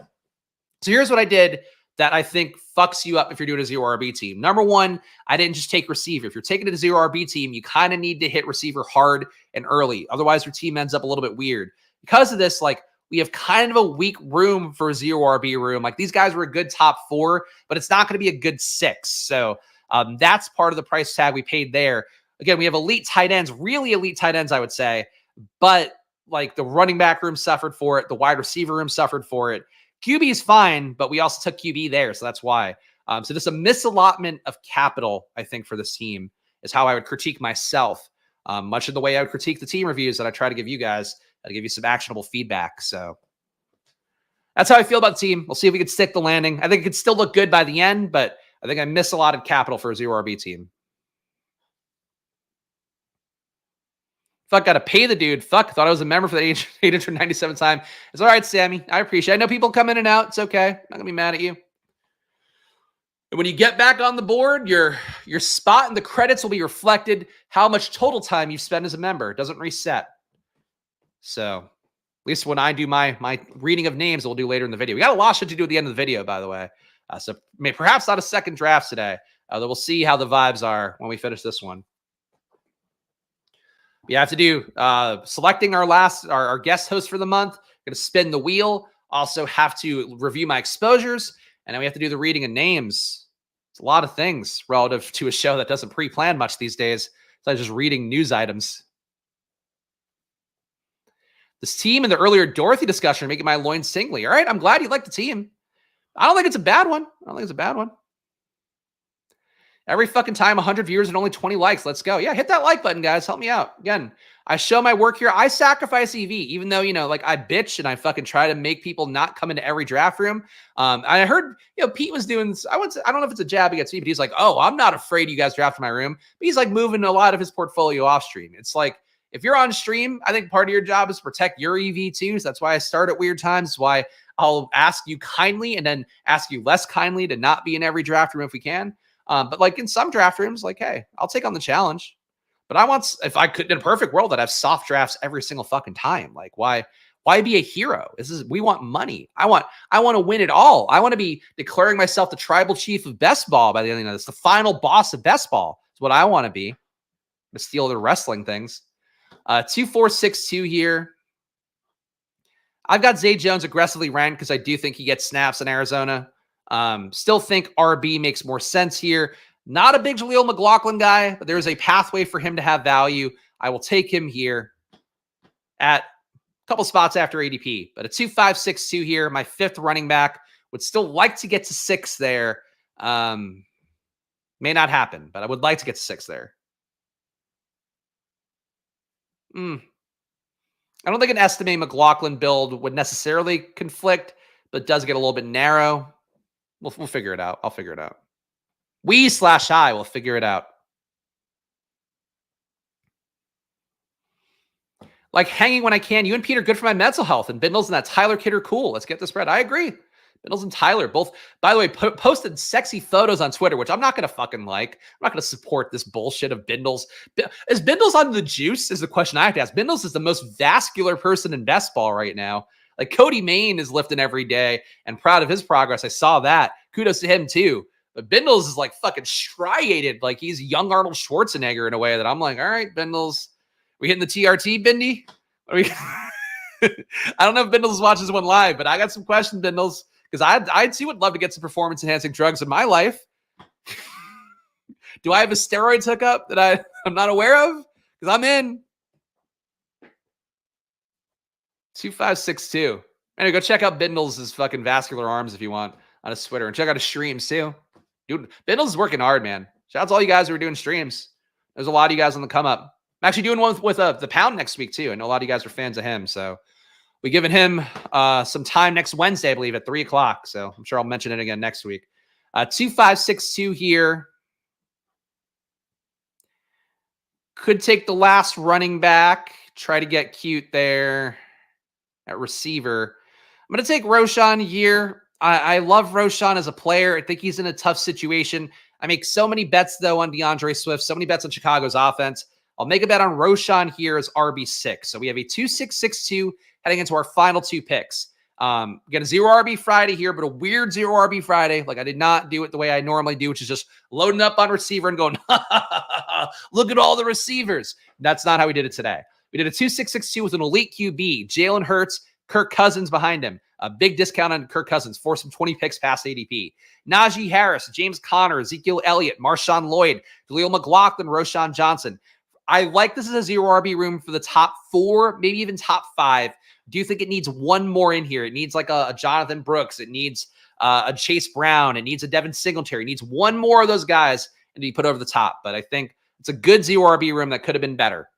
here's what I did that I think fucks you up if you're doing a zero RB team. Number one, I didn't just take receiver. If you're taking a zero RB team, you kind of need to hit receiver hard and early. Otherwise, your team ends up a little bit weird. Because of this, like, we have kind of a weak room for a zero RB room. Like, these guys were a good top 4, but it's not going to be a good 6. So that's part of the price tag we paid there. Again, we have elite tight ends, really elite tight ends, I would say. But like the running back room suffered for it. The wide receiver room suffered for it. QB is fine, but we also took QB there. So that's why. So just a misallotment of capital, I think, for this team is how I would critique myself. Much of the way I would critique the team reviews that I try to give you guys. I'll give you some actionable feedback. So that's how I feel about the team. We'll see if we can stick the landing. I think it could still look good by the end, but I think I misallotted capital for a zero RB team. Fuck, got to pay the dude. Fuck, thought I was a member for the 897 time. It's all right, Sammy. I appreciate it. I know people come in and out. It's okay. I'm not going to be mad at you. And when you get back on the board, your spot in the credits will be reflected how much total time you've spent as a member. It doesn't reset. So at least when I do my reading of names, we'll do later in the video. We got a lot of shit to do at the end of the video, by the way. So perhaps not a second draft today. Though we'll see how the vibes are when we finish this one. We have to do selecting our guest host for the month. Going to spin the wheel. Also have to review my exposures. And then we have to do the reading of names. It's a lot of things relative to a show that doesn't pre-plan much these days. So I'm just reading news items. This team and the earlier Dorothy discussion are making my loins tingly. All right, I'm glad you like the team. I don't think it's a bad one. Every fucking time, 100 viewers and only 20 likes. Let's go. Yeah, hit that like button, guys. Help me out. Again, I show my work here. I sacrifice EV, even though, like I bitch and I fucking try to make people not come into every draft room. I heard, Pete was doing, I don't know if it's a jab against me, but he's like, oh, I'm not afraid you guys drafted my room. But he's like moving a lot of his portfolio off stream. It's like, if you're on stream, I think part of your job is to protect your EV too. So that's why I start at weird times. That's why I'll ask you kindly and then ask you less kindly to not be in every draft room if we can. But like in some draft rooms, like, hey, I'll take on the challenge. But I want, if I could, in a perfect world, I'd have soft drafts every single fucking time. Like, why be a hero? We want money. I want to win it all. I want to be declaring myself the tribal chief of best ball by the end of this. The final boss of best ball is what I want to be. To steal their wrestling things. 2-4-6-2 here. I've got Zay Jones aggressively ranked because I do think he gets snaps in Arizona. Still think RB makes more sense here. Not a big Jaleel McLaughlin guy, but there's a pathway for him to have value. I will take him here at a couple spots after ADP. But a 2-5-6-2 here, my 5th running back. Would still like to get to 6 there. May not happen, but I would like to get to 6 there. I don't think an Estime McLaughlin build would necessarily conflict, but it does get a little bit narrow. We'll figure it out. I'll figure it out. We/I will figure it out. Like hanging when I can. You and Pete are good for my mental health. And Bindles and that Tyler kid are cool. Let's get the spread. I agree. Bindles and Tyler both, by the way, posted sexy photos on Twitter, which I'm not going to fucking like. I'm not going to support this bullshit of Bindles. Is Bindles on the juice is the question I have to ask. Bindles is the most vascular person in best ball right now. Like Cody Main is lifting every day and proud of his progress. I saw that. Kudos to him too. But Bindles is like fucking striated. Like he's young Arnold Schwarzenegger in a way that I'm like, all right, Bindles, we hitting the TRT, Bindy? I don't know if Bindles watches one live, but I got some questions, Bindles. Because I too would love to get some performance-enhancing drugs in my life. Do I have a steroids hookup that I'm not aware of? Because I'm in. 2-5-6-2. Anyway, go check out Bindles' fucking vascular arms if you want on his Twitter. And check out his streams too. Dude, Bindles is working hard, man. Shout out to all you guys who are doing streams. There's a lot of you guys on the come up. I'm actually doing one with the Pound next week too. I know a lot of you guys are fans of him, so we giving him some time next Wednesday, I believe, at 3 o'clock. So I'm sure I'll mention it again next week. 2-5-6-2 here. Could take the last running back. Try to get cute there at receiver. I'm going to take Roschon here. I love Roschon as a player. I think he's in a tough situation. I make so many bets, though, on DeAndre Swift. So many bets on Chicago's offense. I'll make a bet on Roschon here as RB6. So we have a 2-6-6-2 heading into our final 2 picks. Get a 0 RB Friday here, but a weird 0 RB Friday. Like I did not do it the way I normally do, which is just loading up on receiver and going, look at all the receivers. That's not how we did it today. We did a 2-6-6-2 with an elite QB, Jalen Hurts, Kirk Cousins behind him. A big discount on Kirk Cousins, forced him 20 picks past ADP. Najee Harris, James Conner, Ezekiel Elliott, Marshawn Lloyd, Jaleel McLaughlin, Roschon Johnson. I like this as a 0 RB room for the top 4, maybe even top 5. Do you think it needs one more in here? It needs like a Jonathan Brooks. It needs a Chase Brown. It needs a Devin Singletary. It needs one more of those guys and be put over the top. But I think it's a good 0 RB room that could have been better.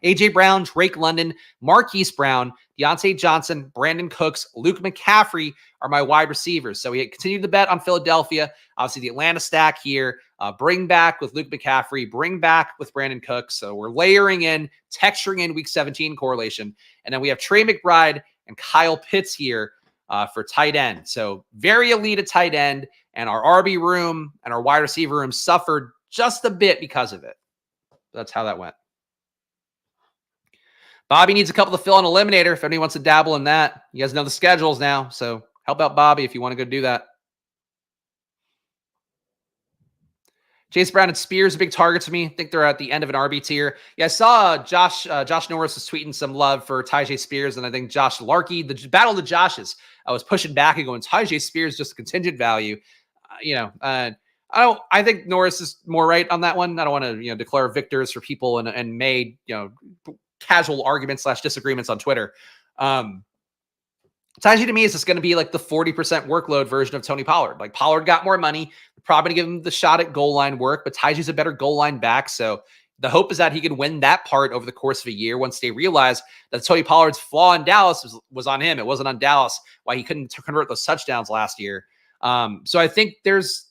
A.J. Brown, Drake London, Marquise Brown, Deontay Johnson, Brandon Cooks, Luke McCaffrey are my wide receivers. So we continue to bet on Philadelphia. Obviously, the Atlanta stack here. Bring back with Luke McCaffrey. Bring back with Brandon Cooks. So we're layering in, texturing in Week 17 correlation. And then we have Trey McBride and Kyle Pitts here for tight end. So very elite at tight end. And our RB room and our wide receiver room suffered just a bit because of it. That's how that went. Bobby needs a couple to fill an eliminator if anybody wants to dabble in that. You guys know the schedules now, so help out Bobby if you want to go do that. Chase Brown and Spears are big targets to me. I think they're at the end of an RB tier. Yeah, I saw Josh Norris was tweeting some love for Tyjae Spears, and I think Josh Larkey, the battle of the Joshes, I was pushing back and going, Tyjae Spears just a contingent value. I think Norris is more right on that one. I don't want to declare victors for people and made casual arguments / disagreements on Twitter. Tyjae to me is just going to be like the 40% workload version of Tony Pollard. Like Pollard got more money, probably going to give him the shot at goal line work, but Tyjae's a better goal line back. So the hope is that he can win that part over the course of a year once they realize that Tony Pollard's flaw in Dallas was on him. It wasn't on Dallas, why he couldn't convert those touchdowns last year. So I think there's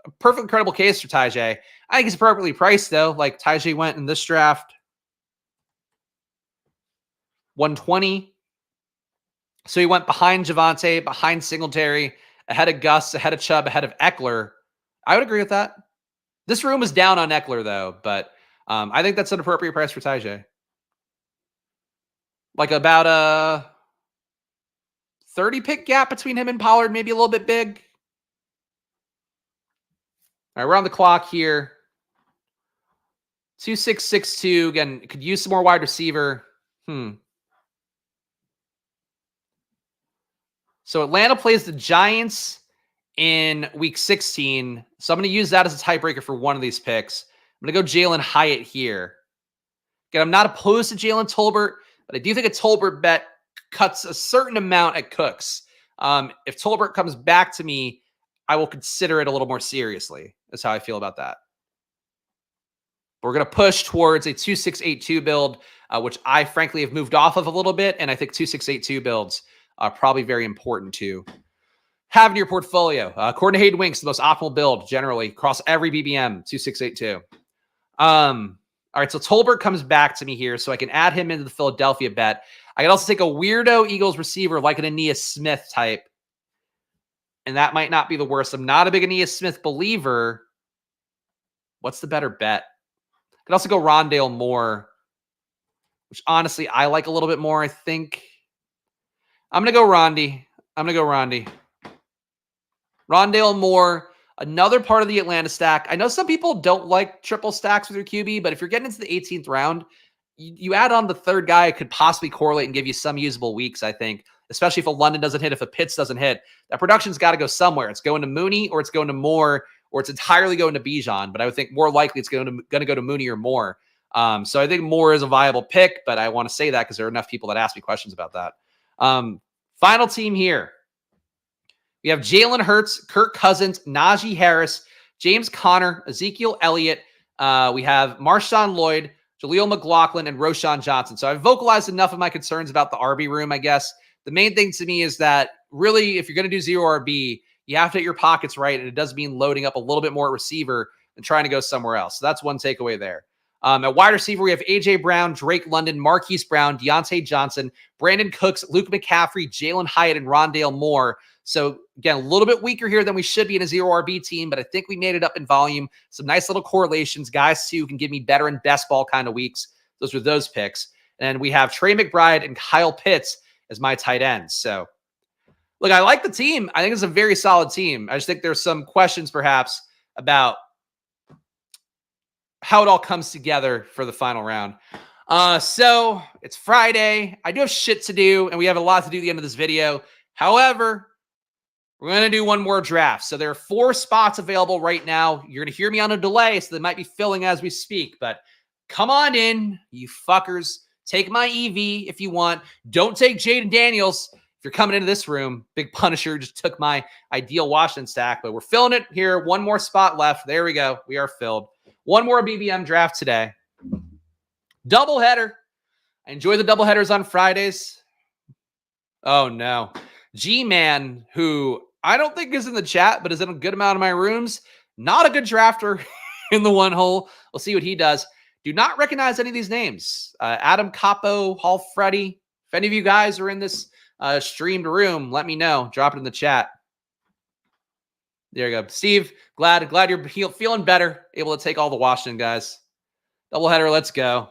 a perfectly credible case for Tyjae. I think he's appropriately priced though. Like Tyjae went in this draft 120. So he went behind Javonte, behind Singletary, ahead of Gus, ahead of Chubb, ahead of Eckler. I would agree with that. This room is down on Eckler, though, but I think that's an appropriate price for Tajay. Like about a 30 pick gap between him and Pollard, maybe a little bit big. All right, we're on the clock here. 2662. Again, could use some more wide receiver. So Atlanta plays the Giants in week 16. So I'm going to use that as a tiebreaker for one of these picks. I'm going to go Jalen Hyatt here. Again, I'm not opposed to Jalen Tolbert, but I do think a Tolbert bet cuts a certain amount at Cooks. If Tolbert comes back to me, I will consider it a little more seriously. That's how I feel about that. We're going to push towards a 2682 build, which I frankly have moved off of a little bit. And I think 2682 builds are probably very important to have in your portfolio. According to Hayden Winks, the most optimal build generally across every BBM, 2682. All right, so Tolbert comes back to me here, so I can add him into the Philadelphia bet. I can also take a weirdo Eagles receiver like an Aeneas Smith type, and that might not be the worst. I'm not a big Aeneas Smith believer. What's the better bet? I could also go Rondale Moore, which honestly I like a little bit more, I think. I'm going to go Rondi. Rondale Moore, another part of the Atlanta stack. I know some people don't like triple stacks with your QB, but if you're getting into the 18th round, you add on the third guy, it could possibly correlate and give you some usable weeks, I think, especially if a London doesn't hit, if a Pitts doesn't hit. That production's got to go somewhere. It's going to Mooney, or it's going to Moore, or it's entirely going to Bijan, but I would think more likely it's going to go to Mooney or Moore. So I think Moore is a viable pick, but I want to say that because there are enough people that ask me questions about that. Final team here. We have Jalen Hurts, Kirk Cousins, Najee Harris, James Conner, Ezekiel Elliott. We have Marshawn Lloyd, Jaleel McLaughlin, and Roschon Johnson. So I've vocalized enough of my concerns about the RB room, I guess. The main thing to me is that really, if you're going to do zero RB, you have to hit your pockets right, and it does mean loading up a little bit more at receiver than trying to go somewhere else. So that's one takeaway there. At wide receiver, we have A.J. Brown, Drake London, Marquise Brown, Deontay Johnson, Brandon Cooks, Luke McCaffrey, Jalen Hyatt, and Rondale Moore. So, again, a little bit weaker here than we should be in a zero RB team, but I think we made it up in volume. Some nice little correlations. Guys, too, can give me better and best ball kind of weeks. Those were those picks. And we have Trey McBride and Kyle Pitts as my tight ends. So, look, I like the team. I think it's a very solid team. I just think there's some questions, perhaps, about how it all comes together for the final round. So, it's Friday. I do have shit to do, and we have a lot to do at the end of this video. However, we're going to do one more draft. So there are 4 spots available right now. You're going to hear me on a delay, so they might be filling as we speak. But come on in, you fuckers. Take my EV if you want. Don't take Jaden Daniels if you're coming into this room. Big Punisher just took my ideal Washington stack. But we're filling it here. One more spot left. There we go. We are filled. One more BBM draft today. Doubleheader. I enjoy the doubleheaders on Fridays. Oh, no. G-Man, who I don't think is in the chat, but is in a good amount of my rooms. Not a good drafter in the one hole. We'll see what he does. Do not recognize any of these names. Adam Capo, Hall Freddy. If any of you guys are in this streamed room, let me know. Drop it in the chat. There you go. Steve, glad you're feeling better. Able to take all the Washington guys. Doubleheader, let's go.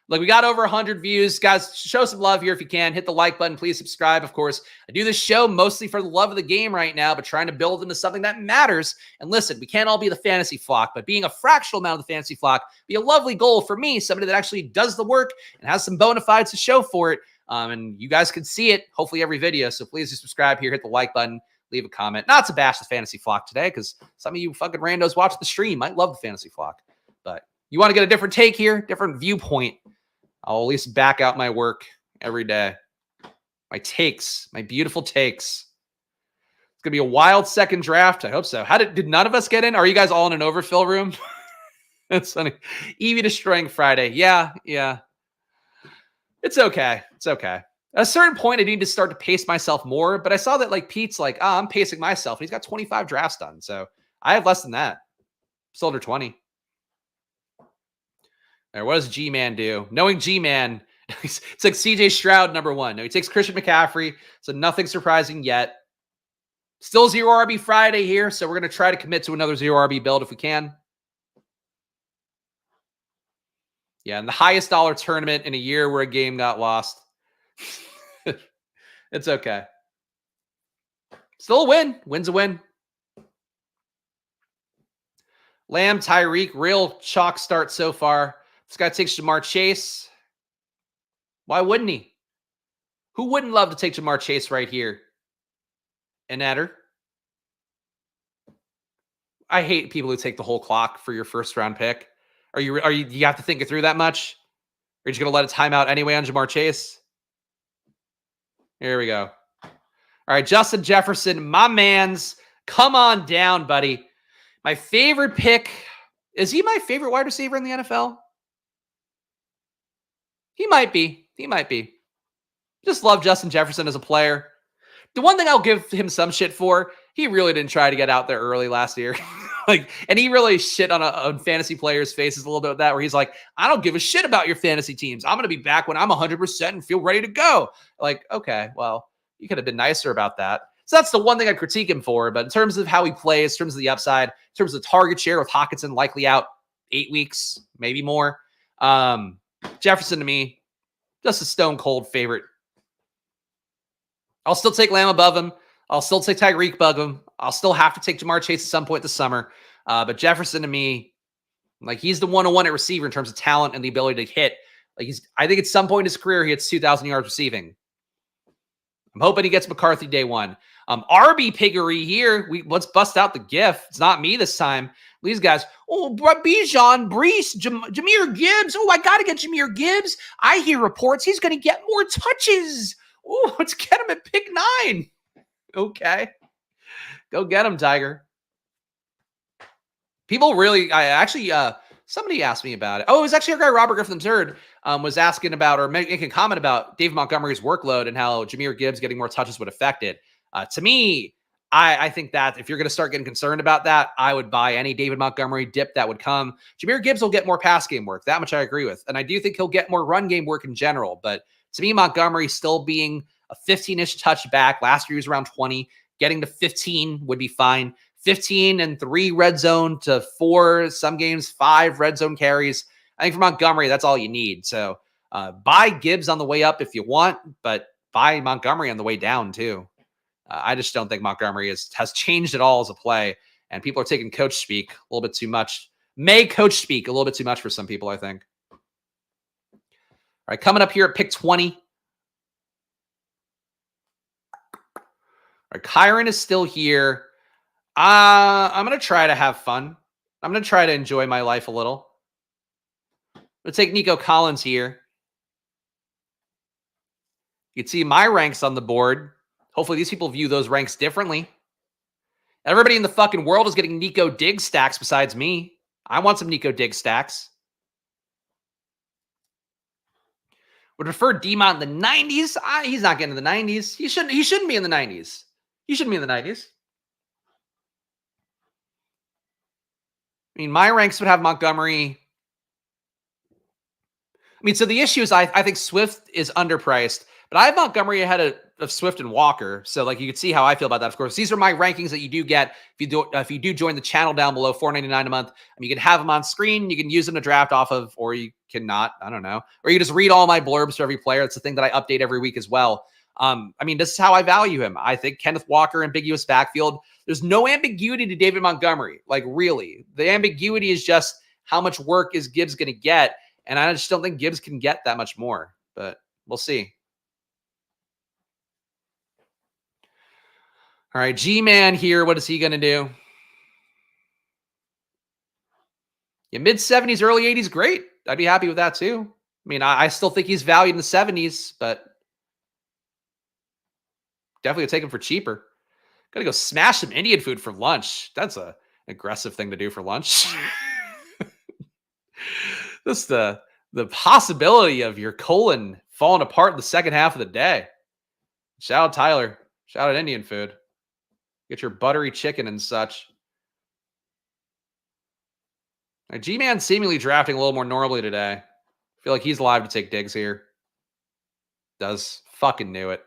Look, we got over 100 views. Guys, show some love here if you can. Hit the like button. Please subscribe, of course. I do this show mostly for the love of the game right now, but trying to build into something that matters. And listen, we can't all be the fantasy flock, but being a fractional amount of the fantasy flock be a lovely goal for me, somebody that actually does the work and has some bona fides to show for it. And you guys can see it, hopefully, every video. So please do subscribe here. Hit the like button. Leave a comment. Not to bash the fantasy flock today, because some of you fucking randos watch the stream might love the fantasy flock. But you want to get a different take here, different viewpoint, I'll at least back out my work every day. My takes, my beautiful takes. It's going to be a wild second draft. I hope so. Did none of us get in? Are you guys all in an overfill room? That's funny. Evie destroying Friday. Yeah. It's okay. It's okay. At a certain point, I need to start to pace myself more, but I saw that like Pete's like, I'm pacing myself. And he's got 25 drafts done. So I have less than that. Still under 20. What does G-Man do? Knowing G-Man, It's like CJ Stroud, number 1. No, he takes Christian McCaffrey, so nothing surprising yet. Still 0 RB Friday here, so we're going to try to commit to another 0 RB build if we can. Yeah, and the highest dollar tournament in a year where a game got lost. It's okay. Still a win. Win's a win. Lamb, Tyreek, real chalk start so far. This guy takes Jamar Chase. Why wouldn't he? Who wouldn't love to take Jamar Chase right here? And Eder. I hate people who take the whole clock for your first round pick. Do you have to think it through that much? Or are you just going to let it time out anyway on Jamar Chase? Here we go. All right, Justin Jefferson, my man's. Come on down, buddy. My favorite pick. Is he my favorite wide receiver in the NFL? He might be. He might be. Just love Justin Jefferson as a player. The one thing I'll give him some shit for, he really didn't try to get out there early last year. And he really shit on fantasy players' faces a little bit with that, where he's like, I don't give a shit about your fantasy teams. I'm going to be back when I'm 100% and feel ready to go. Like, okay, well, you could have been nicer about that. So that's the one thing I critique him for. But in terms of how he plays, in terms of the upside, in terms of the target share with Hawkinson likely out 8 weeks, maybe more, Jefferson to me, just a stone cold favorite. I'll still take Lamb above him. I'll still take Tyreek above him. I'll still have to take Jamar Chase at some point this summer. But Jefferson to me, like, he's the one-on-one at receiver in terms of talent and the ability to hit. Like, I think at some point in his career, he hits 2,000 yards receiving. I'm hoping he gets McCarthy day 1. RB piggery here. Let's bust out the GIF. It's not me this time. These guys, Bijan, Brees, Jahmyr Gibbs. Oh, I got to get Jahmyr Gibbs. I hear reports he's going to get more touches. Oh, let's get him at pick 9. Okay. Go get him, Tiger. People really, somebody asked me about it. Oh, it was actually our guy, Robert Griffin III, was asking about or making a comment about David Montgomery's workload and how Jahmyr Gibbs getting more touches would affect it. To me, I think that if you're going to start getting concerned about that, I would buy any David Montgomery dip that would come. Jahmyr Gibbs will get more pass game work. That much I agree with. And I do think he'll get more run game work in general. But to me, Montgomery still being a 15-ish touchback. Last year he was around 20. Getting to 15 would be fine. 15 and 3 red zone to 4, some games 5 red zone carries. I think for Montgomery, that's all you need. So buy Gibbs on the way up if you want, but buy Montgomery on the way down too. I just don't think Montgomery has changed at all as a play, and people are taking coach speak a little bit too much. Coach speak a little bit too much for some people, I think. All right, coming up here at pick 20. All right, Kyron is still here. I'm going to try to have fun. I'm going to try to enjoy my life a little. I'm going to take Nico Collins here. You can see my ranks on the board. Hopefully these people view those ranks differently. Everybody in the fucking world is getting Nico Diggs stacks besides me. I want some Nico Diggs stacks. Would prefer D-Mont in the 90s. He's not getting in the 90s. He shouldn't be in the 90s. He shouldn't be in the 90s. I mean, my ranks would have Montgomery. I mean, so the issue is I think Swift is underpriced, but I have Montgomery ahead of Swift and Walker. So, like, you can see how I feel about that. Of course, these are my rankings that you do get if you do join the channel down below, $4.99 a month. I mean, you can have them on screen. You can use them to draft off of, or you cannot. I don't know. Or you can just read all my blurbs for every player. It's the thing that I update every week as well. I mean, this is how I value him. I think Kenneth Walker, ambiguous backfield. There's no ambiguity to David Montgomery. Like, really. The ambiguity is just how much work is Gibbs going to get. And I just don't think Gibbs can get that much more. But we'll see. All right, G-Man here. What is he going to do? Yeah, mid-70s, early 80s, great. I'd be happy with that too. I mean, I still think he's valued in the 70s, but definitely take him for cheaper. Got to go smash some Indian food for lunch. That's an aggressive thing to do for lunch. Just the possibility of your colon falling apart in the second half of the day. Shout out Tyler. Shout out Indian food. Get your buttery chicken and such. Now, G-Man seemingly drafting a little more normally today. I feel like he's live to take Diggs here. Does. Fucking knew it.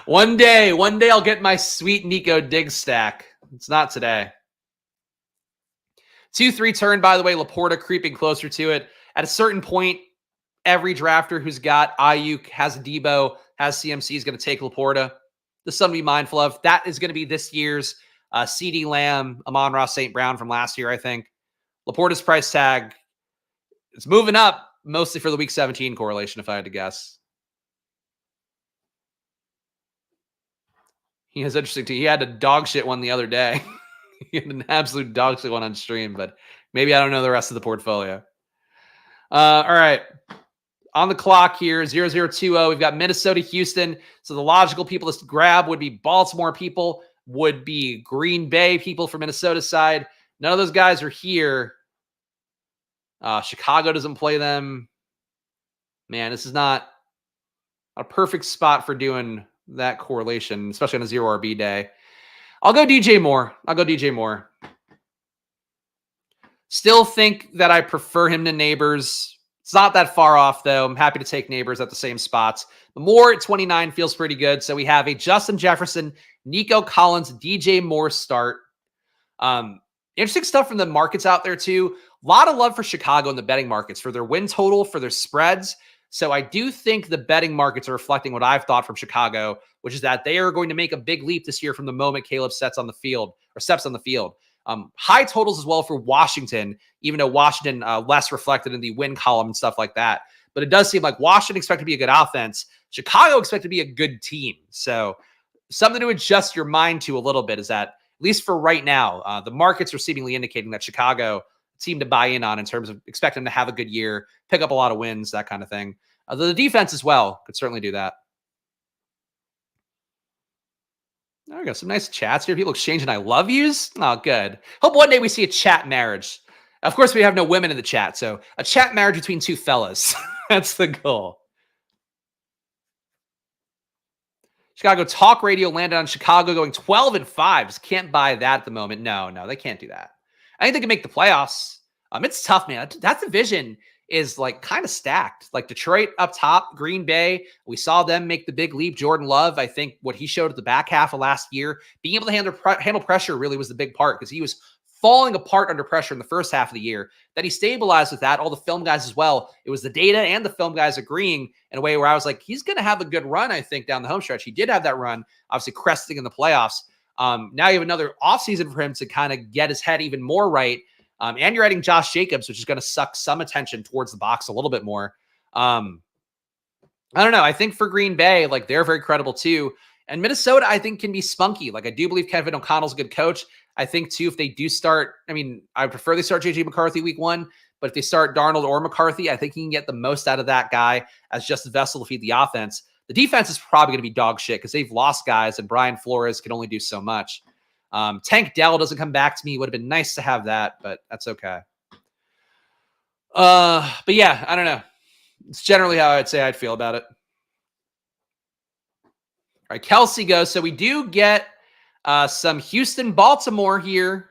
One day I'll get my sweet Nico dig stack. It's not today. 2-3 turn, by the way, Laporta creeping closer to it. At a certain point, every drafter who's got Ayuk, has Debo, has CMC is going to take Laporta. This is something to be mindful of. That is going to be this year's CeeDee Lamb, Amon-Ra St. Brown from last year, I think. Laporta's price tag, it's moving up, mostly for the Week 17 correlation, if I had to guess. He has interesting too. He had a dog shit one the other day. He had an absolute dog shit one on stream, but maybe I don't know the rest of the portfolio. All right. On the clock here, 0020. We've got Minnesota, Houston. So the logical people to grab would be Baltimore people, would be Green Bay people for Minnesota side. None of those guys are here. Chicago doesn't play them. Man, this is not a perfect spot for doing that correlation, especially on a 0 RB day. I'll go DJ Moore. Still think that I prefer him to Neighbors. It's not that far off, though. I'm happy to take Neighbors at the same spots. But Moore at 29 feels pretty good. So we have a Justin Jefferson, Nico Collins, DJ Moore start. Interesting stuff from the markets out there, too. A lot of love for Chicago in the betting markets for their win total, for their spreads. So I do think the betting markets are reflecting what I've thought from Chicago, which is that they are going to make a big leap this year from the moment Caleb steps on the field. High totals as well for Washington, even though Washington less reflected in the win column and stuff like that. But it does seem like Washington expect to be a good offense. Chicago expect to be a good team. So something to adjust your mind to a little bit is that, at least for right now, the markets are seemingly indicating that Chicago seem to buy in on in terms of expecting to have a good year, pick up a lot of wins, that kind of thing. The defense as well could certainly do that. There we go. Some nice chats here. People exchanging I love yous. Oh, good. Hope one day we see a chat marriage. Of course, we have no women in the chat, so a chat marriage between two fellas. That's the goal. Chicago Talk Radio landed on Chicago going 12-5. Just can't buy that at the moment. No, they can't do that. I think they can make the playoffs. It's tough, man. That division is like kind of stacked. Like Detroit up top, Green Bay. We saw them make the big leap. Jordan Love, I think what he showed at the back half of last year, being able to handle pressure really was the big part because he was falling apart under pressure in the first half of the year. Then he stabilized with that. All the film guys as well. It was the data and the film guys agreeing in a way where I was like, he's going to have a good run, I think, down the home stretch. He did have that run, obviously cresting in the playoffs. Now you have another offseason for him to kind of get his head even more right. And you're adding Josh Jacobs, which is going to suck some attention towards the box a little bit more. I don't know. I think for Green Bay, like they're very credible too. And Minnesota, I think, can be spunky. Like I do believe Kevin O'Connell's a good coach. I think too, if they do start, I prefer they start JJ McCarthy week 1, but if they start Darnold or McCarthy, I think he can get the most out of that guy as just a vessel to feed the offense. The defense is probably going to be dog shit because they've lost guys and Brian Flores can only do so much. Tank Dell doesn't come back to me. Would have been nice to have that, but that's okay. But yeah, I don't know. It's generally how I'd say I'd feel about it. All right, Kelsey goes. So we do get some Houston, Baltimore here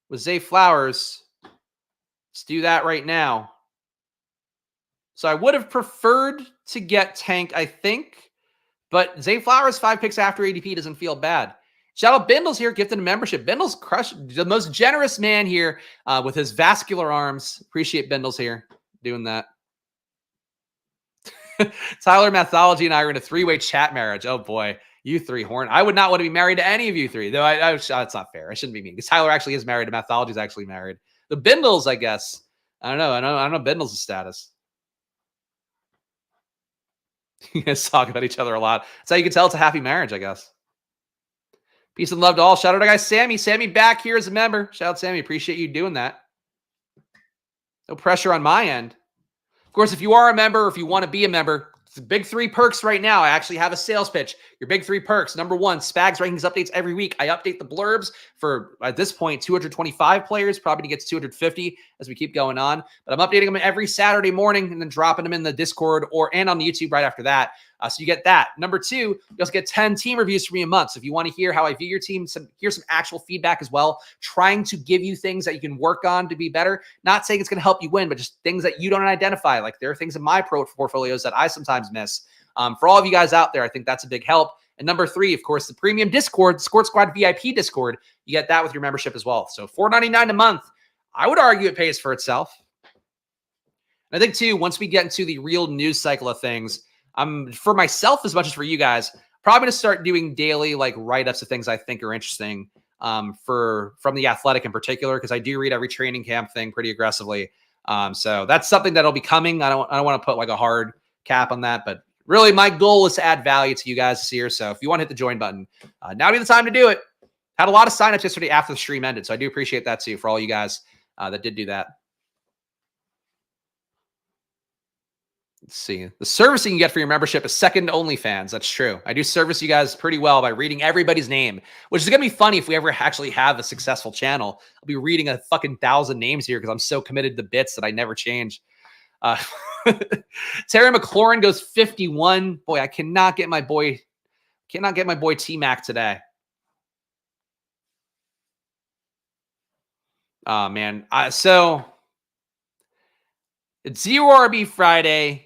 with Zay Flowers. Let's do that right now. So I would have preferred to get Tank, I think, but Zay Flowers 5 picks after ADP doesn't feel bad. Shout out Bindles here, gifted a membership. Bindles crushed, the most generous man here with his vascular arms. Appreciate Bindles here doing that. Tyler Mathology and I are in a 3-way chat marriage. Oh boy, you three, Horn. I would not want to be married to any of you three, though. That's not fair. I shouldn't be mean because Tyler actually is married. Mathology is actually married. The Bindles, I guess. I don't know. I don't know Bindles' status. You guys talk about each other a lot. That's how you can tell it's a happy marriage, I guess. Peace and love to all. Shout out to guy Sammy. Sammy back here as a member. Shout out Sammy. Appreciate you doing that. No pressure on my end. Of course, if you are a member, or if you want to be a member, it's the big 3 perks right now. I actually have a sales pitch. Your big 3 perks. Number 1, Spags rankings updates every week. I update the blurbs for, at this point, 225 players. Probably to get to 250 as we keep going on. But I'm updating them every Saturday morning and then dropping them in the Discord and on the YouTube right after that. So you get that. Number 2, you also get 10 team reviews from me a month. So if you want to hear how I view your team, here's some actual feedback as well, trying to give you things that you can work on to be better. Not saying it's going to help you win, but just things that you don't identify. Like there are things in my portfolios that I sometimes miss. For all of you guys out there, I think that's a big help. And number 3, of course, the premium Discord, Score Squad VIP Discord. You get that with your membership as well. So $4.99 a month. I would argue it pays for itself. I think too, once we get into the real news cycle of things, for myself as much as for you guys, probably going to start doing daily like write-ups of things I think are interesting from the Athletic in particular, because I do read every training camp thing pretty aggressively. So that's something that'll be coming. I don't want to put like a hard cap on that, but really my goal is to add value to you guys this year. So if you want to hit the join button, now would be the time to do it. Had a lot of signups yesterday after the stream ended, so I do appreciate that too for all you guys that did do that. Let's see. The servicing you get for your membership is second to OnlyFans. That's true. I do service you guys pretty well by reading everybody's name, which is going to be funny if we ever actually have a successful channel. I'll be reading a fucking 1,000 names here because I'm so committed to bits that I never change. Terry McLaurin goes 51. Boy, I cannot get my boy T-Mac today. Oh, man. So it's 0 RB Friday.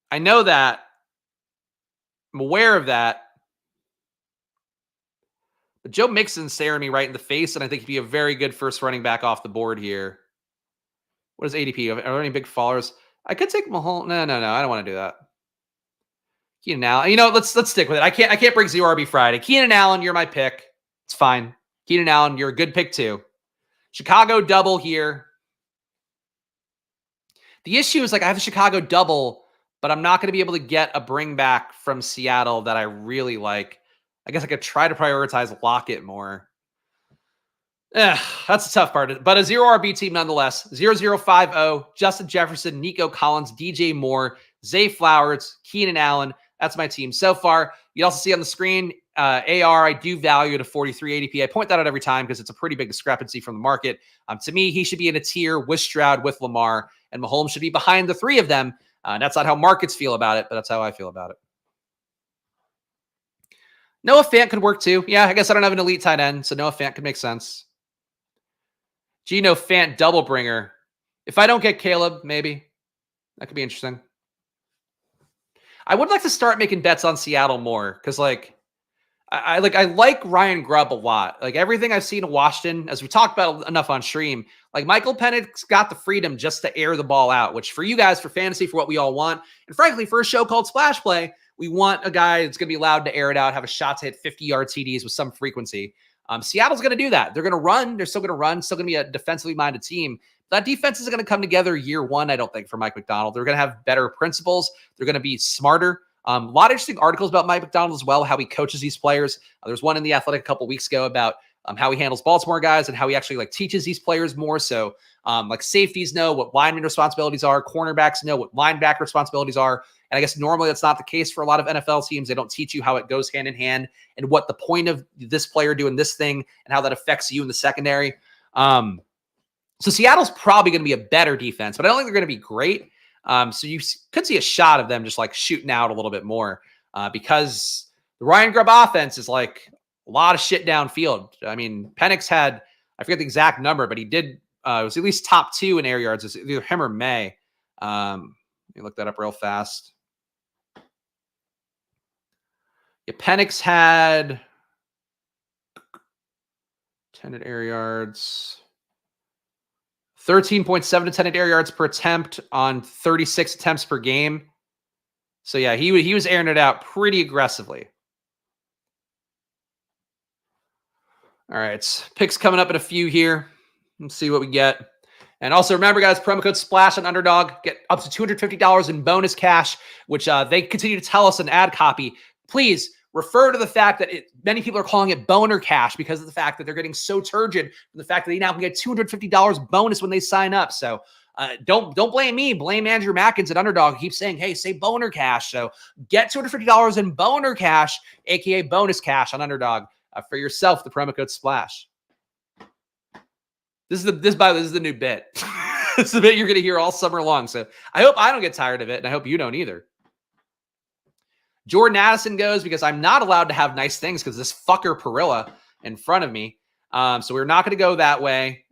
I know that. I'm aware of that. But Joe Mixon's staring me right in the face, and I think he'd be a very good first running back off the board here. What is ADP? Are there any big followers? I could take Mahomes. No. I don't want to do that. Keenan Allen. You know, let's stick with it. I can't break 0 RB Friday. Keenan Allen, you're my pick. It's fine. Keenan Allen, you're a good pick too. Chicago double here. The issue is like I have a Chicago double, but I'm not going to be able to get a bring back from Seattle that I really like. I guess I could try to prioritize Lockett more. That's a tough part. But a 0 RB team nonetheless. 0050, Justin Jefferson, Nico Collins, DJ Moore, Zay Flowers, Keenan Allen. That's my team so far. You also see on the screen, AR, I do value at a 43 ADP. I point that out every time because it's a pretty big discrepancy from the market. To me, he should be in a tier with Stroud, with Lamar, and Mahomes should be behind the 3 of them. That's not how markets feel about it, but that's how I feel about it. Noah Fant could work too. Yeah, I guess I don't have an elite tight end, so Noah Fant could make sense. Geno Fant double bringer. If I don't get Caleb, maybe. That could be interesting. I would like to start making bets on Seattle more because, like, I like Ryan Grubb a lot. Like everything I've seen in Washington, as we talked about enough on stream, like Michael Penix got the freedom just to air the ball out, which for you guys, for fantasy, for what we all want, and frankly, for a show called Splash Play, we want a guy that's going to be allowed to air it out, have a shot to hit 50-yard TDs with some frequency. Seattle's going to do that. They're going to run. They're still going to run. Still going to be a defensively minded team. That defense isn't going to come together year one, I don't think, for Mike Macdonald. They're going to have better principles. They're going to be smarter. A lot of interesting articles about Mike Macdonald as well, how he coaches these players. There's one in The Athletic a couple weeks ago about how he handles Baltimore guys and how he actually like teaches these players more. So like safeties know what lineman responsibilities are. Cornerbacks know what linebacker responsibilities are. And I guess normally that's not the case for a lot of NFL teams. They don't teach you how it goes hand in hand and what the point of this player doing this thing and how that affects you in the secondary. So Seattle's probably going to be a better defense, but I don't think they're going to be great. So you could see a shot of them just like shooting out a little bit more because the Ryan Grubb offense is like a lot of shit downfield. I mean, Penix had, I forget the exact number, but he did, it was at least top 2 in air yards. It's either him or May. Let me look that up real fast. Yeah, Penix had 10 at air yards. 13.7 to 10 at air yards per attempt on 36 attempts per game. So yeah, he was airing it out pretty aggressively. All right, picks coming up in a few here. Let's see what we get. And also remember, guys, promo code SPLASH on Underdog. Get up to $250 in bonus cash, which they continue to tell us in ad copy. Please refer to the fact that many people are calling it boner cash because of the fact that they're getting so turgid from the fact that they now can get $250 bonus when they sign up. So don't blame me. Blame Andrew Mackins at Underdog. He keeps saying, hey, say boner cash. So get $250 in boner cash, aka bonus cash on Underdog for yourself. The promo code SPLASH. This is the new bit. This is the bit you're going to hear all summer long. So I hope I don't get tired of it, and I hope you don't either. Jordan Addison goes because I'm not allowed to have nice things because this fucker Parilla in front of me. So we're not going to go that way.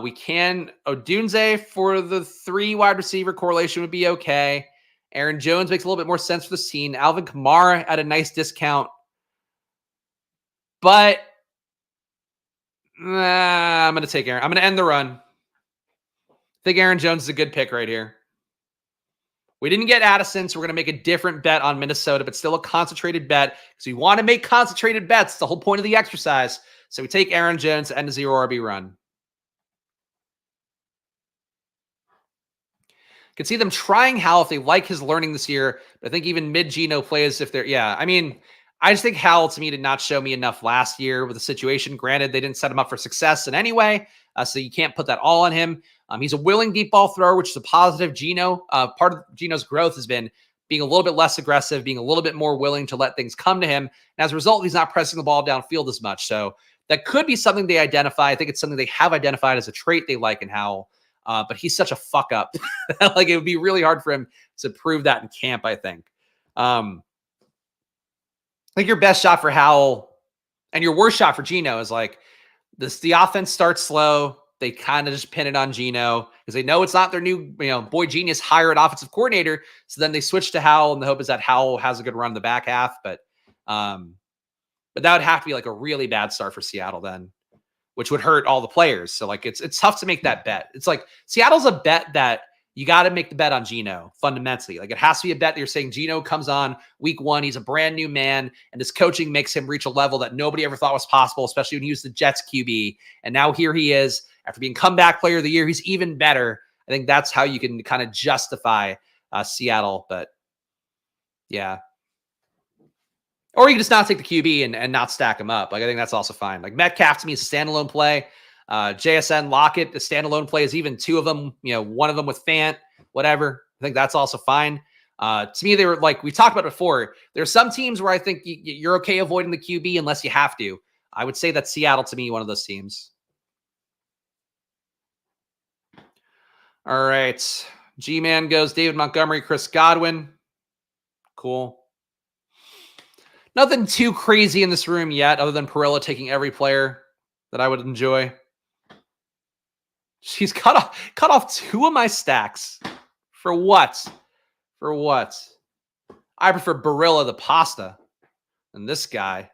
We can Odunze for the 3 wide receiver correlation would be okay. Aaron Jones makes a little bit more sense for the scene. Alvin Kamara at a nice discount. But I'm going to take Aaron. I'm going to end the run. I think Aaron Jones is a good pick right here. We didn't get Addison, so we're going to make a different bet on Minnesota, but still a concentrated bet. So you want to make concentrated bets. It's the whole point of the exercise. So we take Aaron Jones and a 0 RB run. Can see them trying Hal if they like his learning this year. But I think even mid-Geno plays if they're, I mean, I just think Hal to me did not show me enough last year with the situation. Granted, they didn't set him up for success in any way, so you can't put that all on him. He's a willing deep ball thrower, which is a positive. Part of Geno's growth has been being a little bit less aggressive, being a little bit more willing to let things come to him. And as a result, he's not pressing the ball downfield as much. So that could be something they identify. I think it's something they have identified as a trait they like in Howell. But he's such a fuck up. Like, it would be really hard for him to prove that in camp, I think. I think your best shot for Howell and your worst shot for Geno is like this. The offense starts slow. They kind of just pin it on Geno because they know it's not their new, boy genius hired offensive coordinator. So then they switch to Howell, and the hope is that Howell has a good run in the back half. But that would have to be like a really bad start for Seattle then, which would hurt all the players. So like it's tough to make that bet. It's like Seattle's a bet that you got to make the bet on Geno fundamentally. Like, it has to be a bet that you're saying Geno comes on week 1. He's a brand new man, and his coaching makes him reach a level that nobody ever thought was possible, especially when he was the Jets QB. And now here he is after being comeback player of the year. He's even better. I think that's how you can kind of justify Seattle. But yeah. Or you can just not take the QB and not stack him up. Like, I think that's also fine. Like, Metcalf to me is a standalone play. JSN, Lockett, the standalone play is even 2 of them, one of them with Fant, whatever. I think that's also fine. To me, they were like, we talked about before, there's some teams where I think you're okay avoiding the QB unless you have to. I would say that Seattle, to me, one of those teams. All right. G-Man goes David Montgomery, Chris Godwin. Cool. Nothing too crazy in this room yet other than Parilla taking every player that I would enjoy. She's cut off 2 of my stacks. For what? For what? I prefer Barilla the pasta than this guy.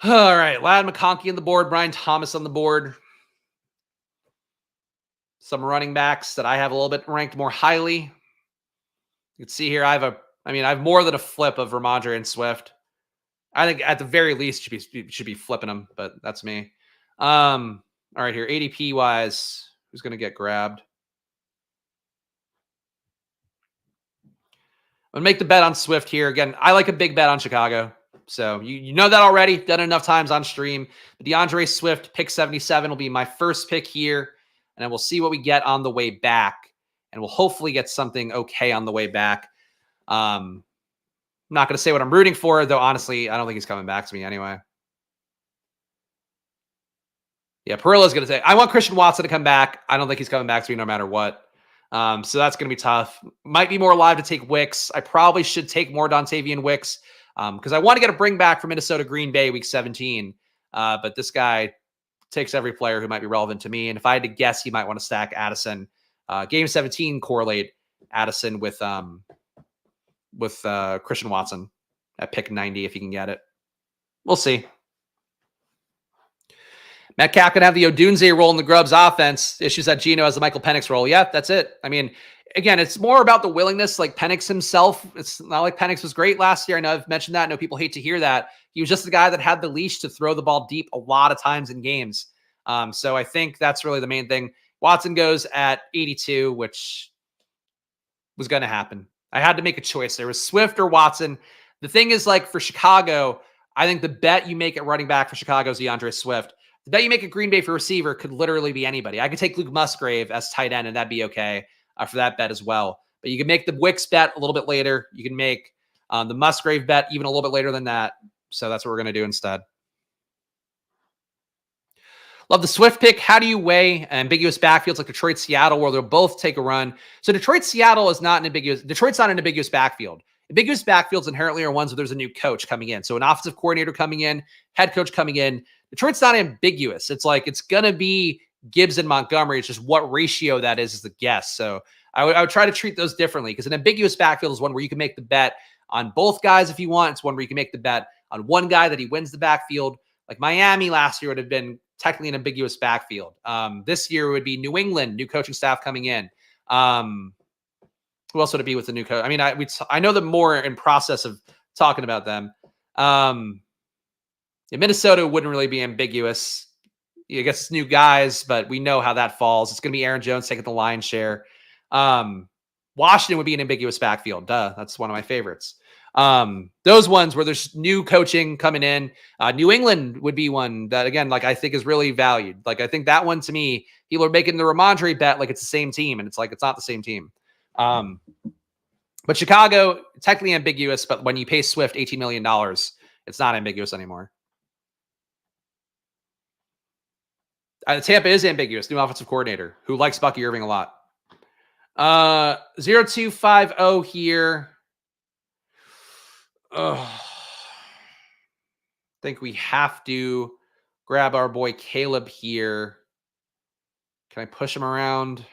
All right. Lad McConkey on the board. Brian Thomas on the board. Some running backs that I have a little bit ranked more highly. You can see here I have more than a flip of Ramondre and Swift. I think at the very least should be flipping them, but that's me. All right, here, ADP wise, who's going to get grabbed? I'm going to make the bet on Swift here. Again, I like a big bet on Chicago. So you know that already. Done it enough times on stream. DeAndre Swift, pick 77 will be my first pick here. And then we'll see what we get on the way back. And we'll hopefully get something okay on the way back. I'm not going to say what I'm rooting for, though, honestly, I don't think he's coming back to me anyway. Yeah, Perilla's going to say, I want Christian Watson to come back. I don't think he's coming back to me no matter what. So that's going to be tough. Might be more alive to take Wicks. I probably should take more Dontavian Wicks because I want to get a bring back from Minnesota Green Bay week 17. But this guy takes every player who might be relevant to me. And if I had to guess, he might want to stack Addison. Game 17 correlate Addison with Christian Watson at pick 90 if you can get it. We'll see. Metcalf can have the Odunze role in the Grubs offense. Issues that Geno has the Michael Penix role. Yeah, that's it. I mean, again, it's more about the willingness. Like Penix himself, it's not like Penix was great last year. I know I've mentioned that. I know people hate to hear that. He was just the guy that had the leash to throw the ball deep a lot of times in games. So I think that's really the main thing. Watson goes at 82, which was going to happen. I had to make a choice. There was Swift or Watson. The thing is, like, for Chicago, I think the bet you make at running back for Chicago is DeAndre Swift. The bet you make at Green Bay for receiver could literally be anybody. I could take Luke Musgrave as tight end, and that'd be okay for that bet as well. But you can make the Wicks bet a little bit later. You can make the Musgrave bet even a little bit later than that. So that's what we're going to do instead. Love the Swift pick. How do you weigh ambiguous backfields like Detroit, Seattle, where they'll both take a run? So Detroit, Seattle is not an ambiguous. Detroit's not an ambiguous backfield. Ambiguous backfields inherently are ones where there's a new coach coming in. So an offensive coordinator coming in, head coach coming in. Detroit's not ambiguous. It's like it's going to be Gibbs and Montgomery. It's just what ratio that is the guess. So I would try to treat those differently, because an ambiguous backfield is one where you can make the bet on both guys if you want. It's one where you can make the bet on one guy that he wins the backfield. Like Miami last year would have been technically an ambiguous backfield. This year would be New England, new coaching staff coming in. Who else would it be with the new coach? I mean, I know them more in process of talking about them. Minnesota wouldn't really be ambiguous. I guess it's new guys, but we know how that falls. It's going to be Aaron Jones taking the lion's share. Washington would be an ambiguous backfield. Duh, that's one of my favorites. Those ones where there's new coaching coming in. New England would be one that, again, like I think is really valued. Like I think that one, to me, people are making the Ramondre bet like it's the same team, and it's like it's not the same team. But Chicago, technically ambiguous, but when you pay Swift $18 million, it's not ambiguous anymore. Tampa is ambiguous. New offensive coordinator who likes Bucky Irving a lot. 0250 here. I think we have to grab our boy Caleb here. Can I push him around?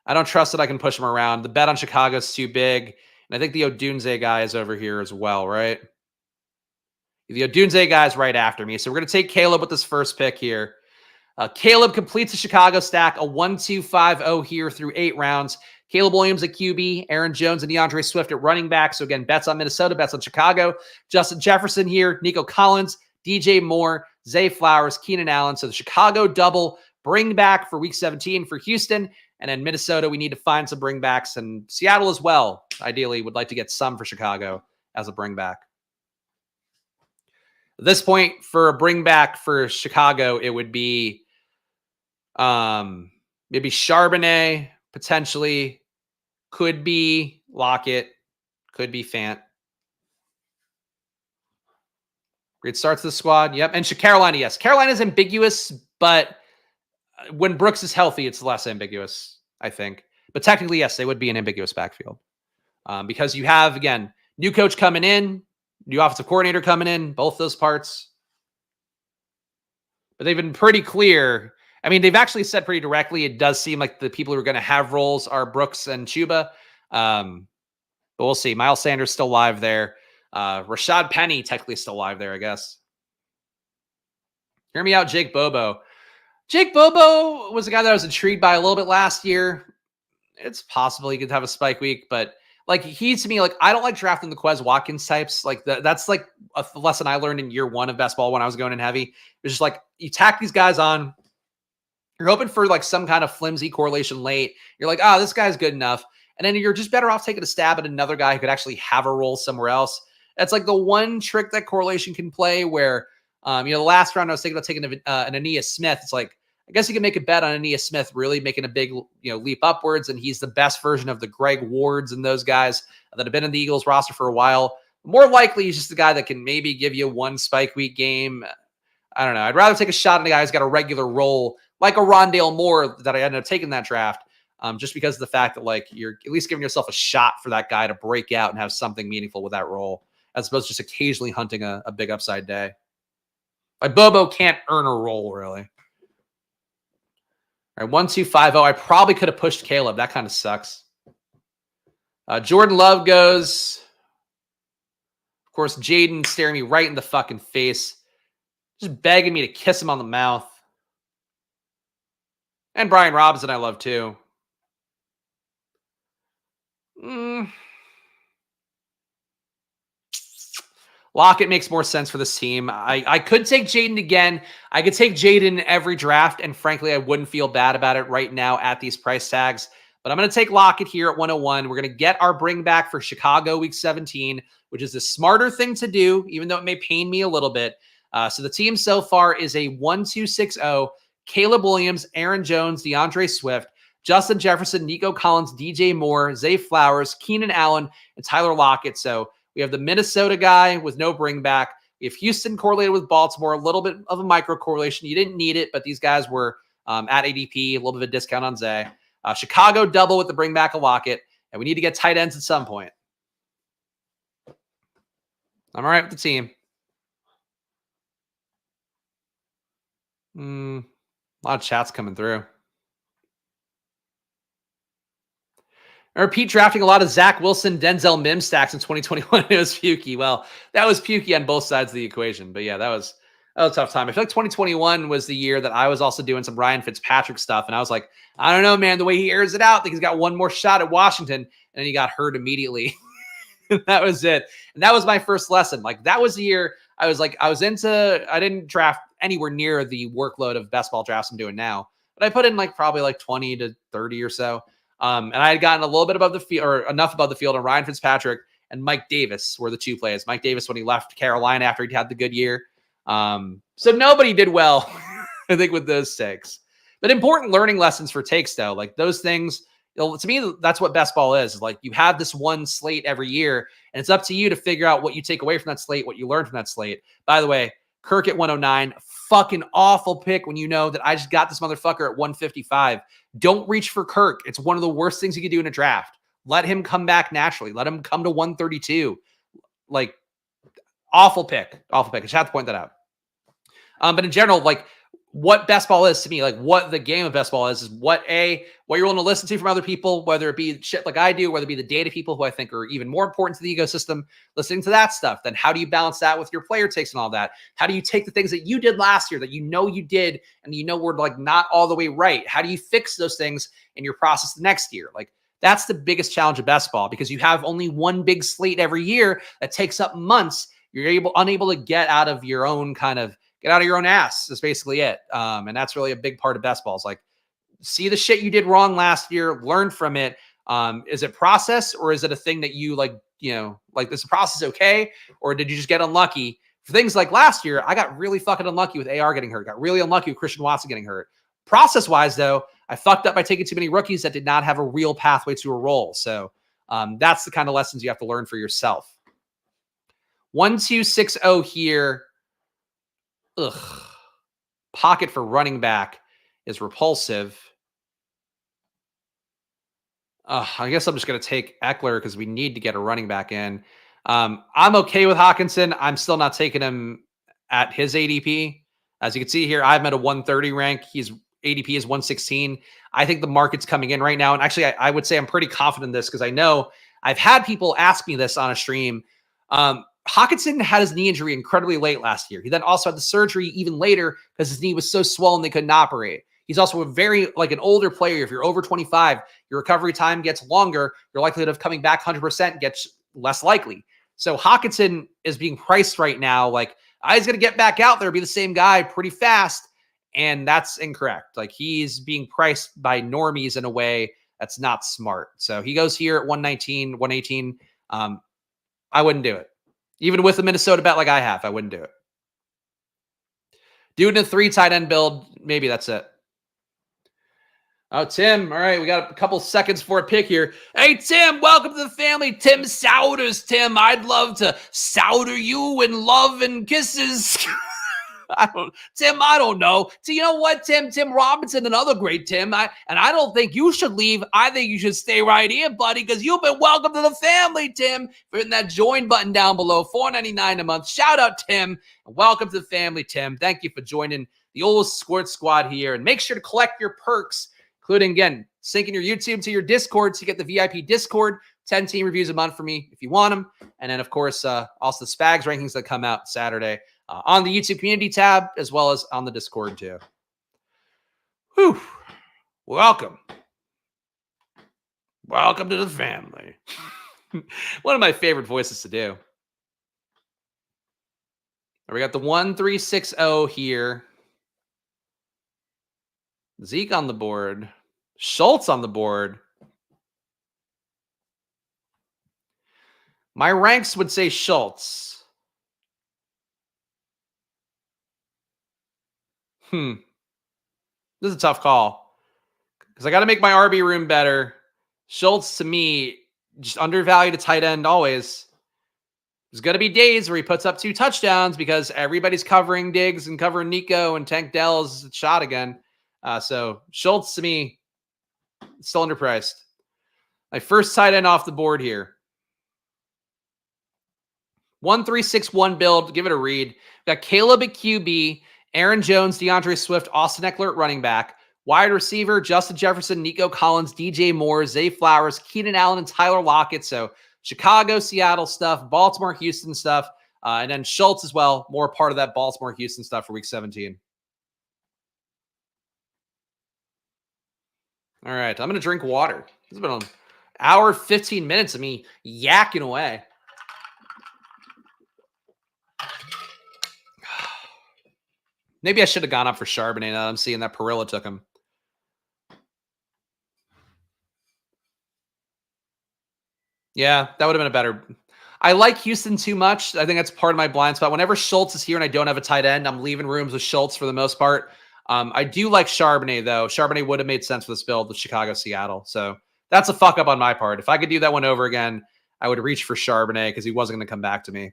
I don't trust that I can push him around. The bet on Chicago is too big. And I think the Odunze guy is over here as well, right? The Odunze guy is right after me. So we're going to take Caleb with this first pick here. Caleb completes the Chicago stack, a 1-2-5-0 here through 8 rounds. Caleb Williams at QB, Aaron Jones and DeAndre Swift at running back. So again, bets on Minnesota, bets on Chicago. Justin Jefferson here, Nico Collins, DJ Moore, Zay Flowers, Keenan Allen. So the Chicago double bring back for week 17 for Houston. And then Minnesota, we need to find some bringbacks, and Seattle as well. Ideally, would like to get some for Chicago as a bringback. At this point, for a bringback for Chicago, it would be maybe Charbonnet, potentially. Could be Lockett. Could be Fant. Great start to the squad. Yep. And Carolina, yes. Carolina is ambiguous, but when Brooks is healthy, it's less ambiguous, I think. But technically, yes, they would be an ambiguous backfield. Because you have, again, new coach coming in, new offensive coordinator coming in, both those parts. But they've been pretty clear. I mean, they've actually said pretty directly, it does seem like the people who are going to have roles are Brooks and Chuba. But we'll see. Miles Sanders still live there. Rashad Penny technically still live there, I guess. Hear me out, Jake Bobo. Jake Bobo was a guy that I was intrigued by a little bit last year. It's possible he could have a spike week, but like to me, like I don't like drafting the Quez Watkins types. Like that's like a lesson I learned in year 1 of best ball when I was going in heavy. It's just like you tack these guys on. You're hoping for like some kind of flimsy correlation late. You're like, this guy's good enough. And then you're just better off taking a stab at another guy who could actually have a role somewhere else. That's like the one trick that correlation can play where, the last round I was thinking about taking an Aeneas Smith. It's like, I guess you can make a bet on Aeneas Smith really making a big, leap upwards. And he's the best version of the Greg Wards and those guys that have been in the Eagles roster for a while. More likely, he's just the guy that can maybe give you one spike week game. I don't know. I'd rather take a shot at a guy who's got a regular role like a Rondale Moore that I ended up taking that draft. Just because of the fact that like you're at least giving yourself a shot for that guy to break out and have something meaningful with that role, as opposed to just occasionally hunting a big upside day. Like Bobo can't earn a role really. All right, 1-2-5-0. I probably could have pushed Caleb. That kind of sucks. Jordan Love goes. Of course, Jaden staring me right in the fucking face, just begging me to kiss him on the mouth. And Brian Robinson I love too. Lockett makes more sense for this team. I could take Jaden again. I could take Jaden in every draft, and frankly, I wouldn't feel bad about it right now at these price tags. But I'm going to take Lockett here at 101. We're going to get our bring back for Chicago week 17, which is the smarter thing to do, even though it may pain me a little bit. So the team so far is a 1-2-6-0. Caleb Williams, Aaron Jones, DeAndre Swift, Justin Jefferson, Nico Collins, DJ Moore, Zay Flowers, Keenan Allen, and Tyler Lockett. So we have the Minnesota guy with no bring back. If Houston correlated with Baltimore, a little bit of a micro correlation. You didn't need it, but these guys were at ADP, a little bit of a discount on Zay. Chicago double with the bring back a Lockett, and we need to get tight ends at some point. I'm all right with the team. A lot of chats coming through. I repeat drafting a lot of Zach Wilson, Denzel Mims stacks in 2021. It was pukey. Well, that was pukey on both sides of the equation. But yeah, that was a tough time. I feel like 2021 was the year that I was also doing some Ryan Fitzpatrick stuff. And I was like, I don't know, man, the way he airs it out, I think he's got one more shot at Washington. And then he got hurt immediately. That was it. And that was my first lesson. Like, that was the year I didn't draft anywhere near the workload of best ball drafts I'm doing now. But I put in probably 20 to 30 or so. And I had gotten a little bit above the field, or enough above the field, and Ryan Fitzpatrick and Mike Davis were the two plays. Mike Davis when he left Carolina after he'd had the good year. So nobody did well, I think, with those takes. But important learning lessons for takes, though. Like, those things, to me, that's what best ball is. Like, you have this one slate every year, and it's up to you to figure out what you take away from that slate, what you learn from that slate. By the way, Kirk at 109, fucking awful pick when you know that I just got this motherfucker at 155. Don't reach for Kirk. It's one of the worst things you could do in a draft. Let him come back naturally. Let him come to 132. Like, awful pick. Awful pick. I just have to point that out. But in general, what best ball is to me, what the game of best ball is what you're willing to listen to from other people, whether it be shit like I do, whether it be the data people who I think are even more important to the ecosystem, listening to that stuff. Then how do you balance that with your player takes and all that? How do you take the things that you did last year that you did and were not all the way right? How do you fix those things in your process the next year? That's the biggest challenge of best ball, because you have only one big slate every year that takes up months. You're unable to get out of your own ass. That's basically it. And that's really a big part of best balls. See the shit you did wrong last year, learn from it. Is it process, or is it a thing that you is the process okay? Or did you just get unlucky? For things like last year, I got really fucking unlucky with AR getting hurt. Got really unlucky with Christian Watson getting hurt. Process wise though, I fucked up by taking too many rookies that did not have a real pathway to a role. So that's the kind of lessons you have to learn for yourself. 1260 here. Ugh. Pocket for running back is repulsive. I guess I'm just going to take Eckler because we need to get a running back in. I'm okay with Hawkinson. I'm still not taking him at his ADP. As you can see here, I'm at a 130 rank. His ADP is 116. I think the market's coming in right now. And actually, I would say I'm pretty confident in this because I know I've had people ask me this on a stream. Hawkinson had his knee injury incredibly late last year. He then also had the surgery even later because his knee was so swollen they couldn't operate. He's also an older player. If you're over 25, your recovery time gets longer. Your likelihood of coming back 100% gets less likely. So Hawkinson is being priced right now he's going to get back out there, be the same guy pretty fast. And that's incorrect. He's being priced by normies in a way that's not smart. So he goes here at 119, 118. I wouldn't do it. Even with the Minnesota bet I have, I wouldn't do it. Dude in a 3 tight end build, maybe that's it. Oh, Tim. All right, we got a couple seconds for a pick here. Hey, Tim, welcome to the family. Tim Souders, Tim. I'd love to souder you in love and kisses. I don't know. So you know what, Tim? Tim Robinson, another great Tim. I don't think you should leave. I think you should stay right here, buddy, because you've been welcome to the family, Tim. Hitting that join button down below, $4.99 a month. Shout out, Tim. And welcome to the family, Tim. Thank you for joining the old Squirt Squad here. And make sure to collect your perks, including, again, syncing your YouTube to your Discord so you get the VIP Discord. 10 team reviews a month for me if you want them. And then, of course, also the Spags rankings that come out Saturday. On the YouTube community tab, as well as on the Discord too. Whew. Welcome. Welcome to the family. One of my favorite voices to do. We got the 1360 here. Zeke on the board. Schultz on the board. My ranks would say Schultz. This is a tough call because I got to make my RB room better. Schultz, to me, just undervalued a tight end always. There's going to be days where he puts up 2 touchdowns because everybody's covering Diggs and covering Nico, and Tank Dell's shot again. So Schultz, to me, still underpriced. My first tight end off the board here. 1-3-6-1 build. Give it a read. Got Caleb at QB, Aaron Jones, DeAndre Swift, Austin Eckler at running back, wide receiver, Justin Jefferson, Nico Collins, DJ Moore, Zay Flowers, Keenan Allen, and Tyler Lockett. So Chicago, Seattle stuff, Baltimore, Houston stuff, and then Schultz as well. More part of that Baltimore, Houston stuff for week 17. All right, I'm going to drink water. It's been an hour, 15 minutes of me yakking away. Maybe I should have gone up for Charbonnet now I'm seeing that Perilla took him. Yeah, that would have been a better. I like Houston too much. I think that's part of my blind spot. Whenever Schultz is here and I don't have a tight end, I'm leaving rooms with Schultz for the most part. I do like Charbonnet, though. Charbonnet would have made sense for this build with Chicago, Seattle. So that's a fuck up on my part. If I could do that one over again, I would reach for Charbonnet because he wasn't going to come back to me.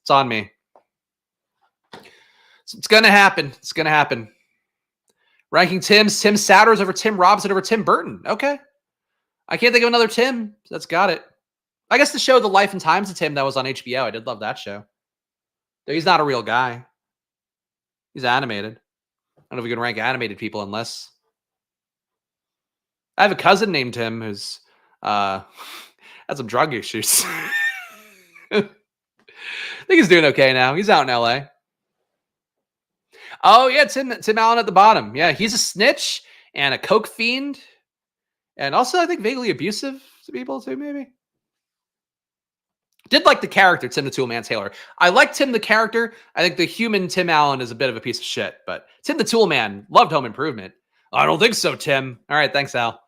It's on me. So it's going to happen. It's going to happen. Ranking Tim's. Tim Souders over Tim Robinson over Tim Burton. Okay. I can't think of another Tim. That's got it. I guess the show The Life and Times of Tim that was on HBO. I did love that show. Though he's not a real guy. He's animated. I don't know if we can rank animated people unless. I have a cousin named Tim who's had some drug issues. I think he's doing okay now. He's out in LA. Oh, yeah, Tim Allen at the bottom. Yeah, he's a snitch and a coke fiend. And also, I think, vaguely abusive to people, too, maybe. Did like the character, Tim the Toolman Taylor. I like Tim the character. I think the human Tim Allen is a bit of a piece of shit. But Tim the Toolman loved Home Improvement. I don't think so, Tim. All right, thanks, Al.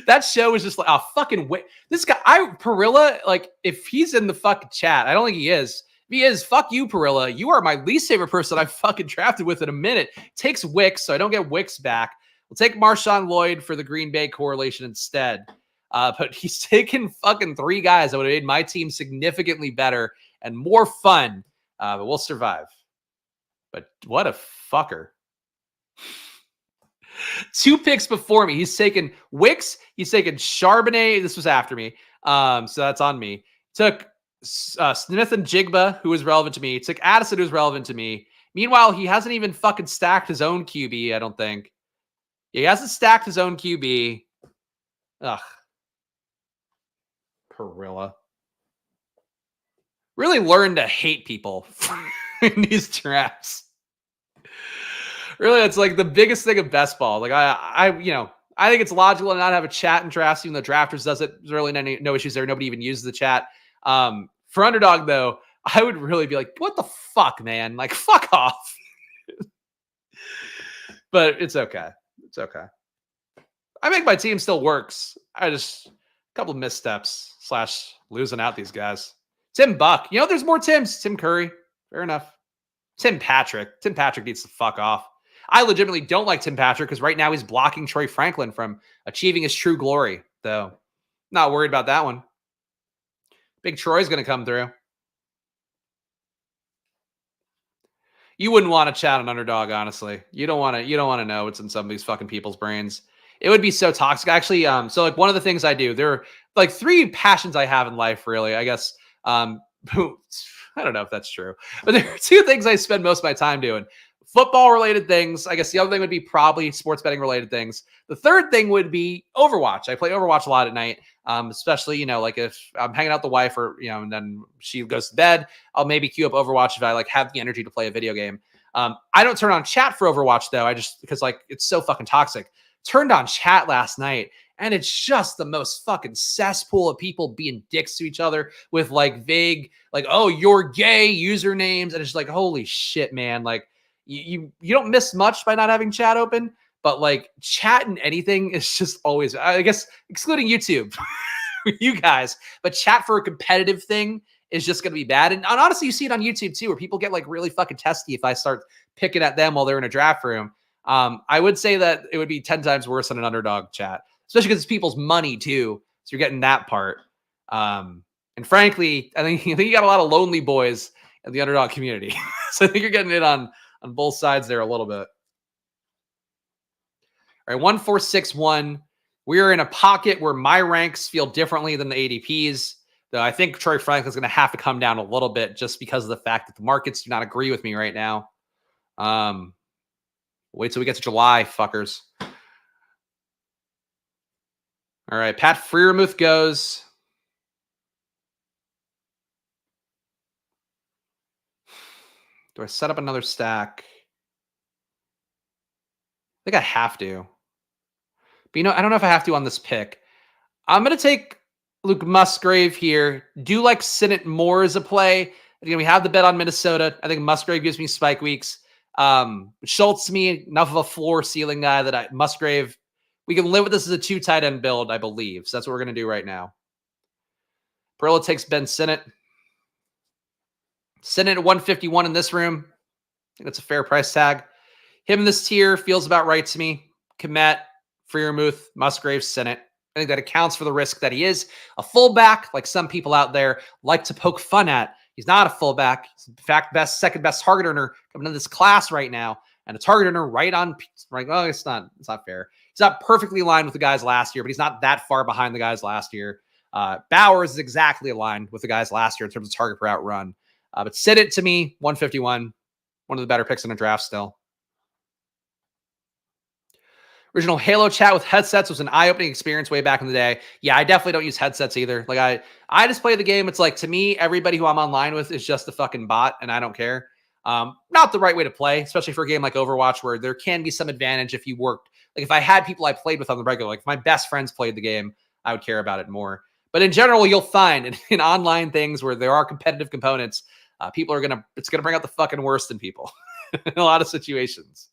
That show was just like, oh, fucking wait. This guy, Perilla, like, if he's in the fucking chat, I don't think he is. If he is, fuck you, Perilla. You are my least favorite person I've fucking drafted with in a minute. Takes Wicks, so I don't get Wicks back. We'll take Marshawn Lloyd for the Green Bay correlation instead. But he's taken fucking 3 guys that would have made my team significantly better and more fun. But we'll survive. But what a fucker. 2 picks before me. He's taken Wicks. He's taken Charbonnet. This was after me. So that's on me. Took Smith and Jigba, who was relevant to me. Took Addison, who was relevant to me. Meanwhile, he hasn't even fucking stacked his own QB, I don't think. He hasn't stacked his own QB. Ugh. Perilla. Really learn to hate people in these drafts. Really, it's like the biggest thing of best ball. Like I think it's logical to not have a chat in drafts, even though Drafters does it. There's really no issues there. Nobody even uses the chat. For Underdog, though, I would really be like, what the fuck, man? Like, fuck off. But it's okay. It's okay. I think my team still works. I just, a couple of missteps / losing out these guys. Tim Buck. You know, there's more Tims. Tim Curry. Fair enough. Tim Patrick. Tim Patrick needs to fuck off. I legitimately don't like Tim Patrick because right now he's blocking Troy Franklin from achieving his true glory, though. Not worried about that one. Big Troy's going to come through. You wouldn't want to chat on Underdog, honestly. You don't want to know what's in some of these fucking people's brains. It would be so toxic. Actually, so like one of the things I do, there are like 3 passions I have in life, really. I guess I don't know if that's true, but there are 2 things I spend most of my time doing. Football related things. I guess the other thing would be probably sports betting related things. The third thing would be Overwatch. I play Overwatch a lot at night, especially, you know, like if I'm hanging out with the wife or, you know, and then she goes to bed, I'll maybe queue up Overwatch if I like have the energy to play a video game. I don't turn on chat for Overwatch though. I just, because like it's so fucking toxic. Turned on chat last night and it's just the most fucking cesspool of people being dicks to each other with like vague, like, oh, you're gay usernames. And it's just like, holy shit, man. Like, you don't miss much by not having chat open, but like chat and anything is just always, I guess, excluding YouTube, you guys, but chat for a competitive thing is just going to be bad. And honestly, you see it on YouTube too, where people get like really fucking testy if I start picking at them while they're in a draft room. I would say that it would be 10 times worse than an Underdog chat, especially because it's people's money too. So you're getting that part. And And frankly, I think you got a lot of lonely boys in the underdog community. So I think you're getting it on both sides there a little bit. All right, 1461. We are in a pocket where my ranks feel differently than the ADPs. Though I think Troy Franklin's going to have to come down a little bit just because of the fact that the markets do not agree with me right now. Wait till we get to July, fuckers. All right, Pat Freiermuth goes. Do I set up another stack? I think I have to. But you know, I don't know if I have to on this pick. I'm going to take Luke Musgrave here. Do like Sinnott more as a play. Again, we have the bet on Minnesota. I think Musgrave gives me spike weeks. Schultz to me, enough of a floor ceiling guy that Musgrave, we can live with this as a 2 tight end build, I believe. So that's what we're going to do right now. Perilla takes Ben Sinnott. Sinnott at 151 in this room. I think that's a fair price tag. Him in this tier feels about right to me. Kmet, Freiermuth, Musgrave, Sinnott. I think that accounts for the risk that he is a fullback, like some people out there like to poke fun at. He's not a fullback. He's in fact second best target earner coming into this class right now, and a target earner right on. Right, well, it's not fair. He's not perfectly aligned with the guys last year, but he's not that far behind the guys last year. Bowers is exactly aligned with the guys last year in terms of target per out run. But Sinnott to me, 151, one of the better picks in the draft still. Original Halo chat with headsets was an eye-opening experience way back in the day. Yeah, I definitely don't use headsets either. Like I just play the game. It's like, to me, everybody who I'm online with is just a fucking bot, and I don't care. Not the right way to play, especially for a game like Overwatch, where there can be some advantage if you worked. Like if I had people I played with on the regular, like if my best friends played the game, I would care about it more. But in general, you'll find in online things where there are competitive components, people are it's gonna bring out the fucking worst in people in a lot of situations.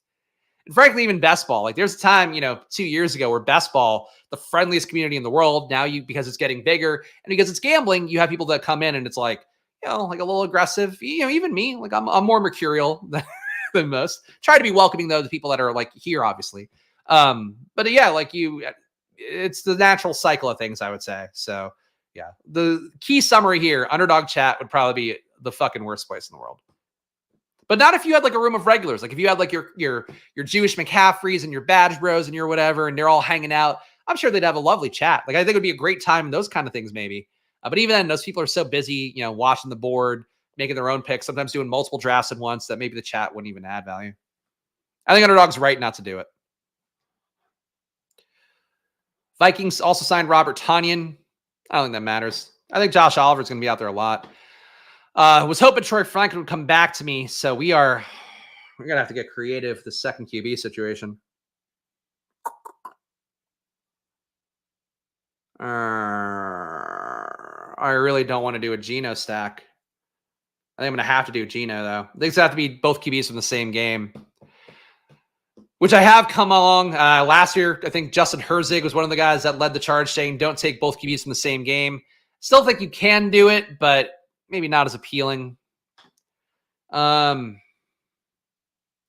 And frankly, even best ball, like there's a time, 2 years ago where best ball, the friendliest community in the world, now because it's getting bigger and because it's gambling, you have people that come in and it's like, like a little aggressive, even me, like I'm more mercurial than most. Try to be welcoming though to people that are like here, obviously. But yeah, it's the natural cycle of things, I would say. So yeah, the key summary here, underdog chat would probably be the fucking worst place in the world. But not if you had like a room of regulars. Like if you had like your Jewish McCaffreys and your badge bros and your whatever, and they're all hanging out, I'm sure they'd have a lovely chat. Like I think it would be a great time in those kind of things maybe. But even then, those people are so busy, watching the board, making their own picks, sometimes doing multiple drafts at once that maybe the chat wouldn't even add value. I think underdog's right not to do it. Vikings also signed Robert Tonyan. I don't think that matters. I think Josh Oliver's going to be out there a lot. Was hoping Troy Franklin would come back to me, so we're going to have to get creative with the second QB situation. I really don't want to do a Geno stack. I think I'm going to have to do Geno, though. I think it's going to have to be both QBs from the same game, which I have come along. Last year, I think Justin Herzig was one of the guys that led the charge saying don't take both QBs from the same game. Still think you can do it, but maybe not as appealing. All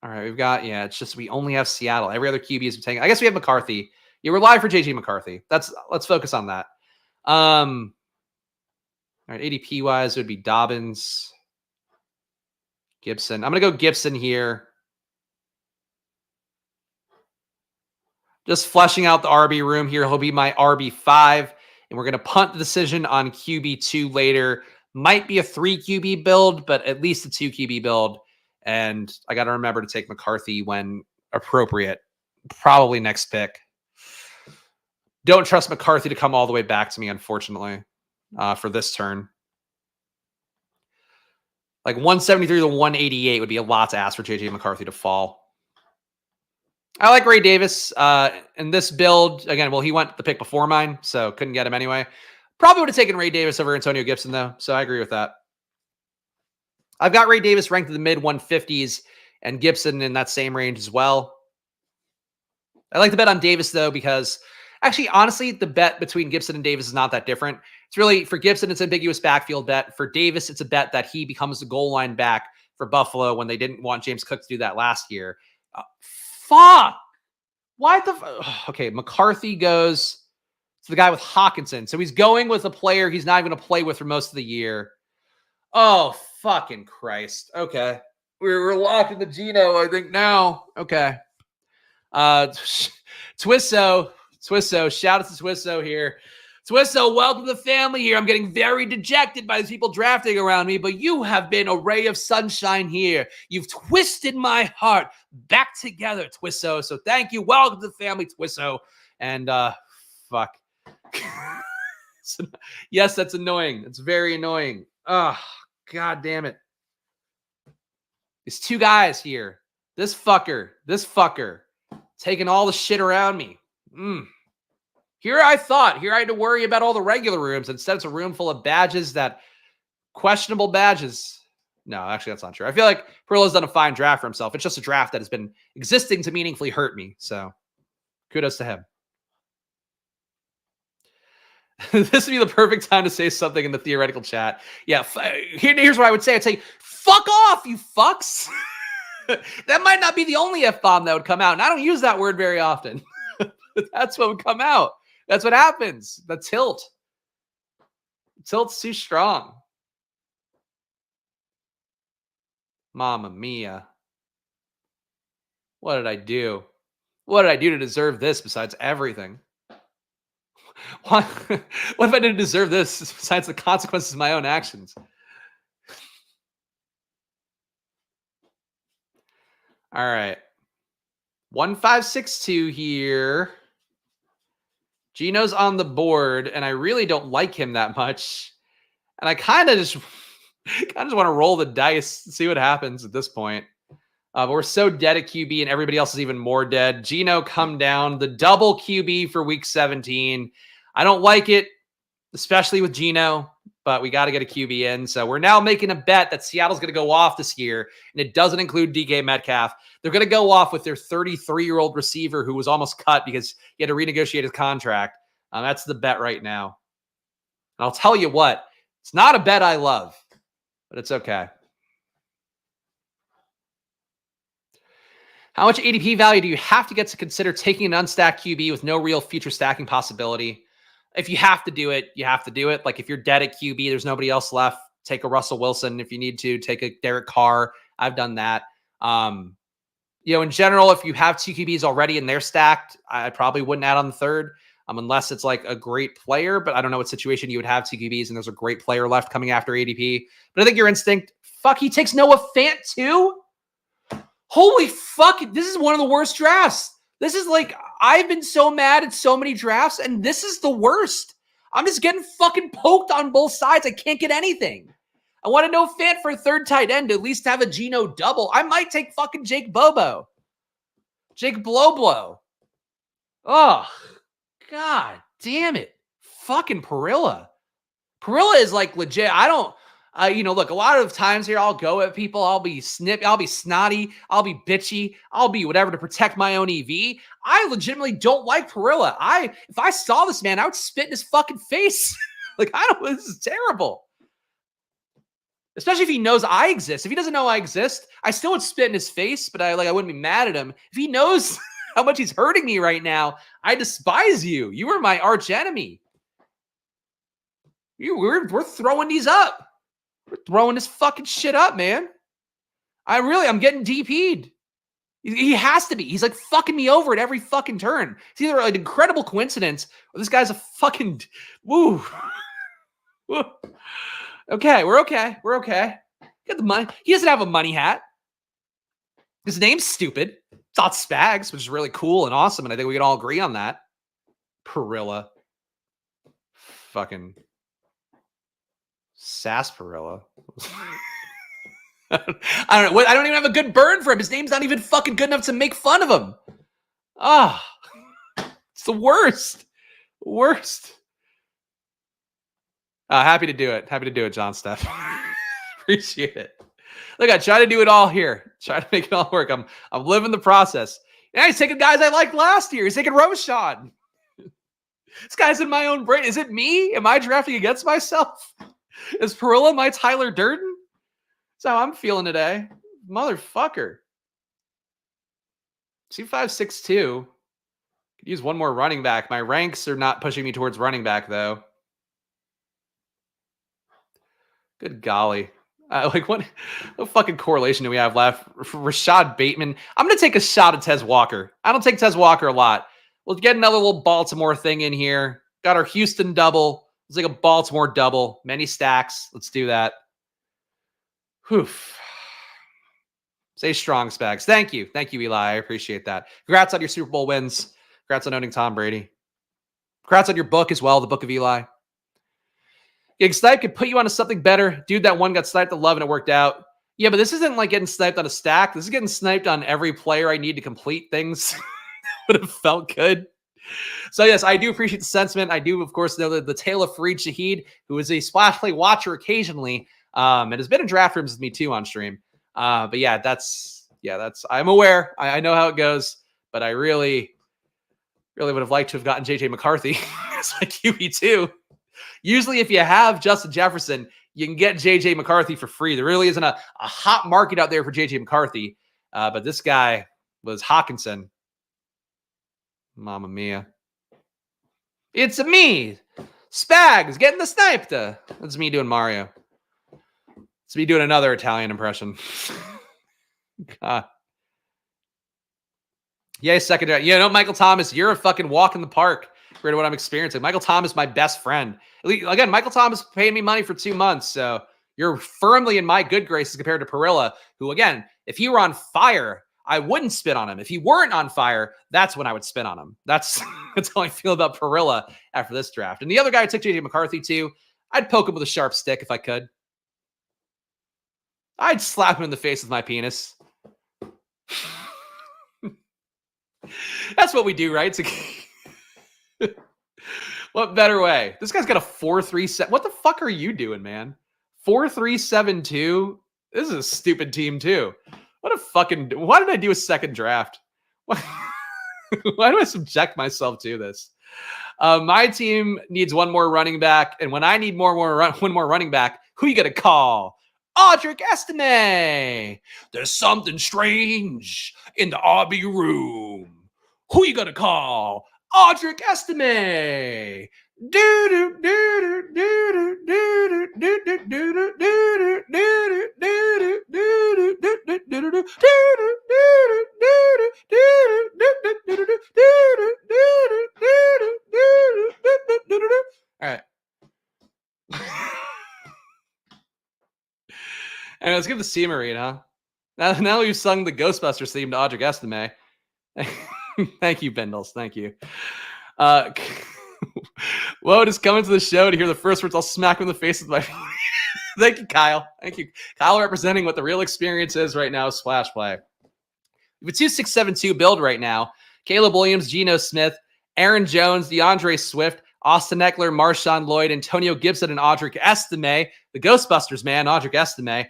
right, we've got, it's just we only have Seattle. Every other QB is taking. I guess we have McCarthy. You rely for JJ McCarthy. Let's focus on that. All right, ADP wise, it would be Dobbins, Gibson. I'm gonna go Gibson here. Just fleshing out the RB room here. He'll be my RB5, and we're gonna punt the decision on QB2 later. Might be a 3 QB build, but at least a 2 QB build. And I got to remember to take McCarthy when appropriate. Probably next pick. Don't trust McCarthy to come all the way back to me, unfortunately, for this turn. Like 173 to 188 would be a lot to ask for JJ McCarthy to fall. I like Ray Davis in this build. Again, well, he went the pick before mine, so couldn't get him anyway. Probably would have taken Ray Davis over Antonio Gibson, though, so I agree with that. I've got Ray Davis ranked in the mid-150s and Gibson in that same range as well. I like the bet on Davis, though, because actually, honestly, the bet between Gibson and Davis is not that different. It's really, for Gibson, it's an ambiguous backfield bet. For Davis, it's a bet that he becomes the goal line back for Buffalo when they didn't want James Cook to do that last year. Fuck! Why the... Okay, McCarthy goes the guy with Hawkinson. So he's going with a player he's not even going to play with for most of the year. Oh, fucking Christ. Okay. We're locked into Gino, I think, now. Okay. Twisso, shout out to Twisso here. Twisso, welcome to the family here. I'm getting very dejected by these people drafting around me, but you have been a ray of sunshine here. You've twisted my heart back together, Twisso. So thank you. Welcome to the family, Twisso. And fuck. Yes, that's annoying. It's very annoying. Oh, God damn it. These two guys here. This fucker. Taking all the shit around me. Here I had to worry about all the regular rooms. Instead, it's a room full of badges questionable badges. No, actually, that's not true. I feel like Perilla's done a fine draft for himself. It's just a draft that has been existing to meaningfully hurt me. So kudos to him. This would be the perfect time to say something in the theoretical chat. Yeah, here's what I would say. I'd say, fuck off, you fucks. That might not be the only F-bomb that would come out. And I don't use that word very often. That's what would come out. That's what happens. The tilt. Tilt's too strong. Mamma mia. What did I do? What did I do to deserve this besides everything? What if I didn't deserve this besides the consequences of my own actions? All right. 1562 here. Gino's on the board, and I really don't like him that much. And I kind of just want to roll the dice and see what happens at this point. But we're so dead at QB, and everybody else is even more dead. Gino, come down. The double QB for week 17. I don't like it, especially with Gino, but we got to get a QB in. So we're now making a bet that Seattle's going to go off this year, and it doesn't include DK Metcalf. They're going to go off with their 33-year-old receiver who was almost cut because he had to renegotiate his contract. That's the bet right now. And I'll tell you what, it's not a bet I love, but it's okay. How much ADP value do you have to get to consider taking an unstacked QB with no real future stacking possibility? If you have to do it, you have to do it. Like if you're dead at QB, there's nobody else left. Take a Russell Wilson if you need to. Take a Derek Carr. I've done that. In general, if you have two QBs already and they're stacked, I probably wouldn't add on the third unless it's like a great player. But I don't know what situation you would have two QBs and there's a great player left coming after ADP. But I think your instinct, fuck, he takes Noah Fant too? Holy fuck, this is one of the worst drafts. This is like, I've been so mad at so many drafts, and this is the worst. I'm just getting fucking poked on both sides. I can't get anything. I want to know Fant for a third tight end to at least have a Geno double. I might take fucking Jake Bobo. Jake Blow. Oh, God damn it. Fucking Perilla. Perilla is like legit. I don't... look, a lot of times here I'll go at people. I'll be I'll be snotty. I'll be bitchy. I'll be whatever to protect my own EV. I legitimately don't like Perilla. If I saw this man, I would spit in his fucking face. This is terrible. Especially if he knows I exist. If he doesn't know I exist, I still would spit in his face, but I wouldn't be mad at him. If he knows how much he's hurting me right now, I despise you. You are my arch enemy. We're throwing these up. We're throwing this fucking shit up, man. I'm getting DP'd. He has to be. He's like fucking me over at every fucking turn. It's either an incredible coincidence or this guy's a fucking woo. Okay, we're okay. Get the money. He doesn't have a money hat. His name's stupid. It's not Spags, which is really cool and awesome, and I think we can all agree on that. Perilla. Fucking sarsaparilla. I don't know. I don't even have a good burn for him. His name's not even fucking good enough to make fun of him. It's the worst. Happy to do it, John Steph. Appreciate it. Look, I try to do it all here. Try to make it all work. I'm living the process. Yeah, he's taking guys I liked last year. He's taking Roshan. This guy's in my own brain. Is it me? Am I drafting against myself? Is Perilla my Tyler Durden? That's how I'm feeling today. Motherfucker. 2562. Could use one more running back. My ranks are not pushing me towards running back, though. Good golly. Like, what fucking correlation do we have left? Rashad Bateman. I'm going to take a shot at Tez Walker. I don't take Tez Walker a lot. We'll get another little Baltimore thing in here. Got our Houston double. It's like a Baltimore double. Many stacks. Let's do that. Whew. Stay strong, Spags. Thank you. Thank you, Eli. I appreciate that. Congrats on your Super Bowl wins. Congrats on owning Tom Brady. Congrats on your book as well, the Book of Eli. Getting sniped could put you onto something better. Dude, that one got sniped at 11. It worked out. Yeah, but this isn't like getting sniped on a stack. This is getting sniped on every player I need to complete things. Would have felt good. So, yes, I do appreciate the sentiment. I do, of course, know that the tale of Fareed Shaheed, who is a splash play watcher occasionally, and has been in draft rooms with me too on stream. But yeah, that's I'm aware. I know how it goes, but I really would have liked to have gotten JJ McCarthy as my QB2. Usually, if you have Justin Jefferson, you can get JJ McCarthy for free. There really isn't a hot market out there for JJ McCarthy. But this guy was Hawkinson. Mamma mia. It's me, Spags, getting the sniped. That's me doing Mario. It's me doing another Italian impression. God. Yeah, second. You know, Michael Thomas, you're a fucking walk in the park compared to what I'm experiencing. Michael Thomas, my best friend. Again, Michael Thomas paid me money for 2 months, so you're firmly in my good graces compared to Parilla, who, again, if he were on fire, I wouldn't spit on him. If he weren't on fire, that's when I would spit on him. That's how I feel about Parilla after this draft. And the other guy I took JJ McCarthy to, I'd poke him with a sharp stick if I could. I'd slap him in the face with my penis. That's what we do, right? What better way? This guy's got a 4.37. What the fuck are you doing, man? 4.372. This is a stupid team too. What a fucking. Why did I do a second draft? Why do I subject myself to this? My team needs one more running back, and when I need one more running back, who you gonna call? Audric Estime. There's something strange in the RB room. Who you gonna call? Audric Estime. All right. And let's give the Seam read, huh? Now we've sung the Ghostbusters theme to Audric Estime. Thank you, Bendels. Thank you. Woe is coming to the show to hear the first words. I'll smack him in the face with my. Thank you, Kyle. Thank you, Kyle, representing what the real experience is right now. Splash play. We have a 2-6-7-2 build right now. Caleb Williams, Geno Smith, Aaron Jones, DeAndre Swift, Austin Eckler, Marshawn Lloyd, Antonio Gibson, and Audric Estime. The Ghostbusters, man, Audric Estime.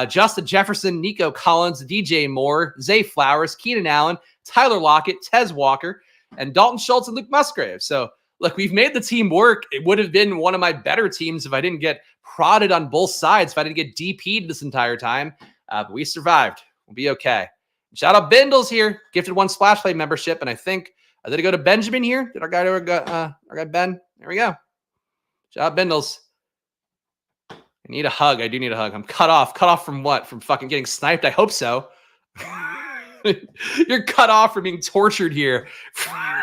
Justin Jefferson, Nico Collins, DJ Moore, Zay Flowers, Keenan Allen, Tyler Lockett, Tez Walker, and Dalton Schultz and Luke Musgrave. So, look, we've made the team work. It would have been one of my better teams if I didn't get prodded on both sides, if I didn't get DP'd this entire time. But we survived. We'll be okay. Shout out Bindles here. Gifted 1 Splash Play membership. And I think, did it go to Benjamin here? Did our guy Ben? There we go. Shout out Bindles. I need a hug. I do need a hug. I'm cut off. Cut off from what? From fucking getting sniped? I hope so. You're cut off from being tortured here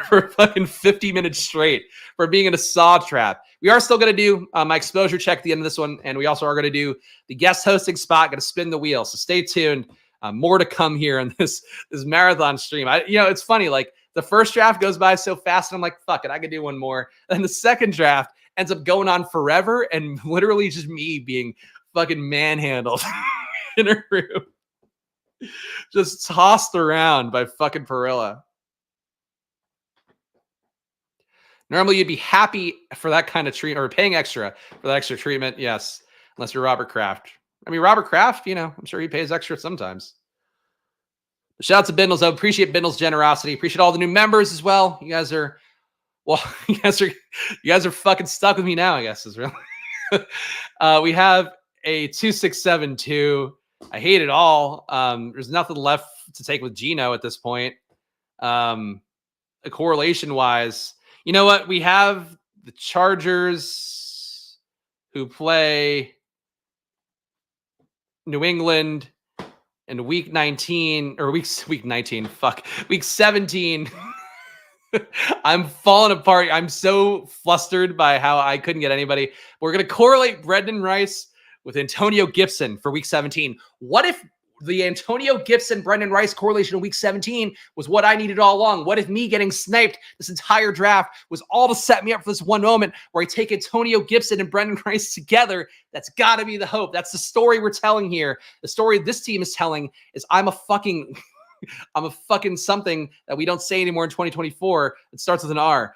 for fucking 50 minutes straight for being in a saw trap. We are still going to do my exposure check at the end of this one. And we also are going to do the guest hosting spot. Going to spin the wheel. So stay tuned. More to come here on this marathon stream. It's funny. Like the first draft goes by so fast. And I'm like, fuck it. I could do one more. And the second draft ends up going on forever. And literally just me being fucking manhandled in a room. Just tossed around by fucking Parilla. Normally, you'd be happy for that kind of treatment or paying extra for that extra treatment. Yes, unless you're Robert Kraft. I mean, Robert Kraft, I'm sure he pays extra sometimes. Shout out to Bindles. I appreciate Bindles' generosity. Appreciate all the new members as well. You guys are fucking stuck with me now, I guess is really. We have a 2-6-7-2. I hate it all. There's nothing left to take with Geno at this point. correlation-wise. You know what? We have the Chargers who play New England in week 19 or week 19. Fuck. Week 17. I'm falling apart. I'm so flustered by how I couldn't get anybody. We're going to correlate Brendan Rice with Antonio Gibson for week 17. What if the Antonio Gibson, Brendan Rice correlation in week 17 was what I needed all along? What if me getting sniped this entire draft was all to set me up for this one moment where I take Antonio Gibson and Brendan Rice together? That's got to be the hope. That's the story we're telling here. The story this team is telling is I'm a fucking something that we don't say anymore in 2024. It starts with an R.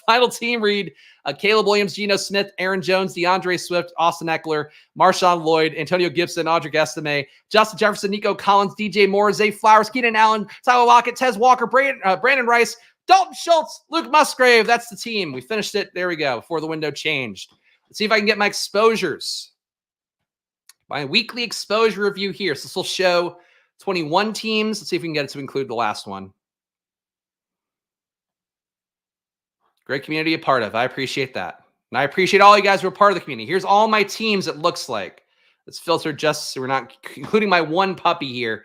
Final team read: Caleb Williams, Geno Smith, Aaron Jones, DeAndre Swift, Austin Eckler, Marshawn Lloyd, Antonio Gibson, Audric Estime, Justin Jefferson, Nico Collins, DJ Moore, Zay Flowers, Keenan Allen, Tyler Lockett, Tez Walker, Brandon Rice, Dalton Schultz, Luke Musgrave. That's the team. We finished it. There we go. Before the window changed. Let's see if I can get my exposures. My weekly exposure review here. So this will show 21 teams. Let's see if we can get it to include the last one. Great community a part of. I appreciate that. And I appreciate all you guys who are part of the community. Here's all my teams, it looks like. Let's filter just so we're not including my one puppy here.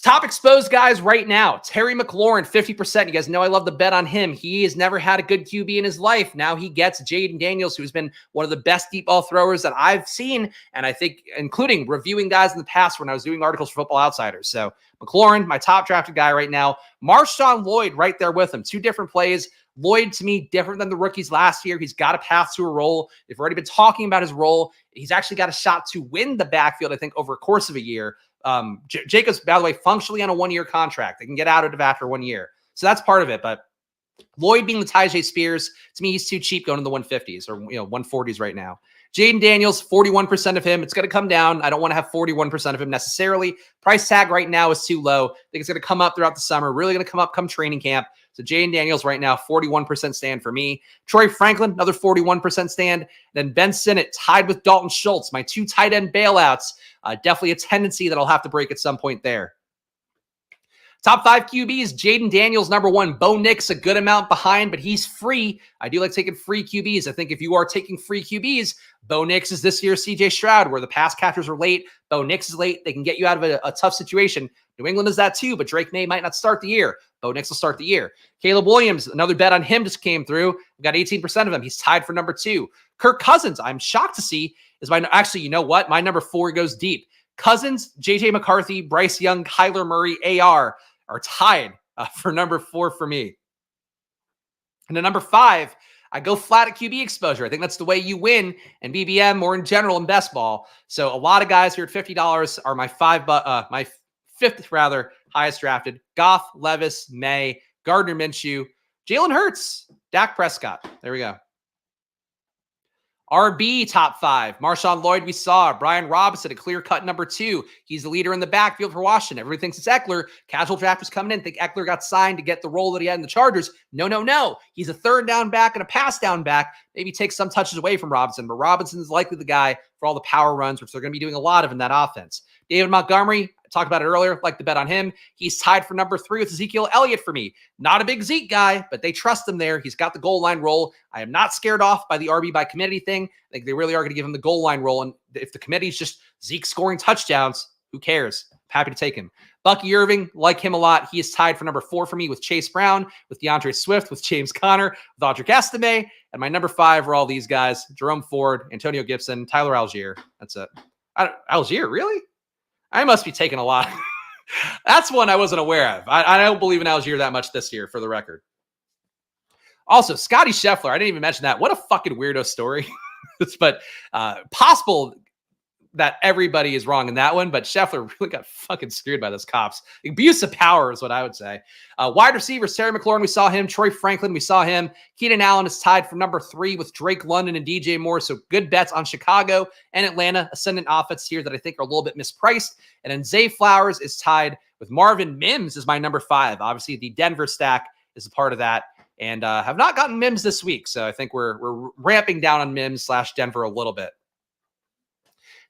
Top exposed guys right now. Terry McLaurin, 50%. You guys know I love the bet on him. He has never had a good QB in his life. Now he gets Jaden Daniels, who's been one of the best deep ball throwers that I've seen. And I think including reviewing guys in the past when I was doing articles for Football Outsiders. So McLaurin, my top drafted guy right now. Marshawn Lloyd right there with him. Two different plays. Lloyd, to me, different than the rookies last year. He's got a path to a role. They've already been talking about his role. He's actually got a shot to win the backfield, I think, over a course of a year. Jacobs, by the way, functionally on a one-year contract. They can get out of it after 1 year. So that's part of it. But Lloyd being the Tyjae Spears, to me, he's too cheap going in the 150s or 140s right now. Jaden Daniels, 41% of him. It's going to come down. I don't want to have 41% of him necessarily. Price tag right now is too low. I think it's going to come up throughout the summer. Really going to come up come training camp. So Jaden Daniels right now, 41% stand for me. Troy Franklin, another 41% stand. Then Ben Sinnott tied with Dalton Schultz, my two tight end bailouts. Definitely a tendency that I'll have to break at some point there. Top 5 QBs, Jaden Daniels, number 1. Bo Nix, a good amount behind, but he's free. I do like taking free QBs. I think if you are taking free QBs, Bo Nix is this year's CJ Stroud, where the pass catchers are late. Bo Nix is late. They can get you out of a tough situation. New England is that too, but Drake May might not start the year. Bo Nix will start the year. Caleb Williams, another bet on him just came through. We got 18% of him. He's tied for number 2. Kirk Cousins, I'm shocked to see, is actually, you know what? My number 4 goes deep. Cousins, JJ McCarthy, Bryce Young, Kyler Murray, AR are tied for number 4 for me. And at number 5, I go flat at QB exposure. I think that's the way you win in BBM or in general in best ball. So a lot of guys here at $50 are my 5th highest drafted. Goff, Levis, May, Gardner Minshew, Jalen Hurts, Dak Prescott. There we go. RB top 5. Marshawn Lloyd, we saw. Brian Robinson, a clear-cut number 2. He's the leader in the backfield for Washington. Everybody thinks it's Eckler. Casual drafters coming in think Eckler got signed to get the role that he had in the Chargers. No. He's a third down back and a pass down back. Maybe take some touches away from Robinson, but Robinson is likely the guy for all the power runs, which they're going to be doing a lot of in that offense. David Montgomery, I talked about it earlier, like the bet on him. He's tied for number 3 with Ezekiel Elliott for me. Not a big Zeke guy, but they trust him there. He's got the goal line role. I am not scared off by the RB by committee thing. I think they really are going to give him the goal line role. And if the committee is just Zeke scoring touchdowns, who cares? I'm happy to take him. Bucky Irving, like him a lot. He is tied for number 4 for me with Chase Brown, with DeAndre Swift, with James Conner, with Audric Estime. And my number 5 are all these guys: Jerome Ford, Antonio Gibson, Tyler Algier. That's it. Algier, really? I must be taking a lot. That's one I wasn't aware of. I don't believe in Algier that much this year, for the record. Also, Scotty Scheffler, I didn't even mention that. What a fucking weirdo story. But possible that everybody is wrong in that one, but Scheffler really got fucking screwed by those cops. Abuse of power is what I would say. Wide receivers, Terry McLaurin, we saw him. Troy Franklin, we saw him. Keenan Allen is tied for number 3 with Drake London and DJ Moore. So good bets on Chicago and Atlanta. Ascendant offense here that I think are a little bit mispriced. And then Zay Flowers is tied with Marvin Mims is my number 5. Obviously, the Denver stack is a part of that. And have not gotten Mims this week. So I think we're ramping down on Mims / Denver a little bit.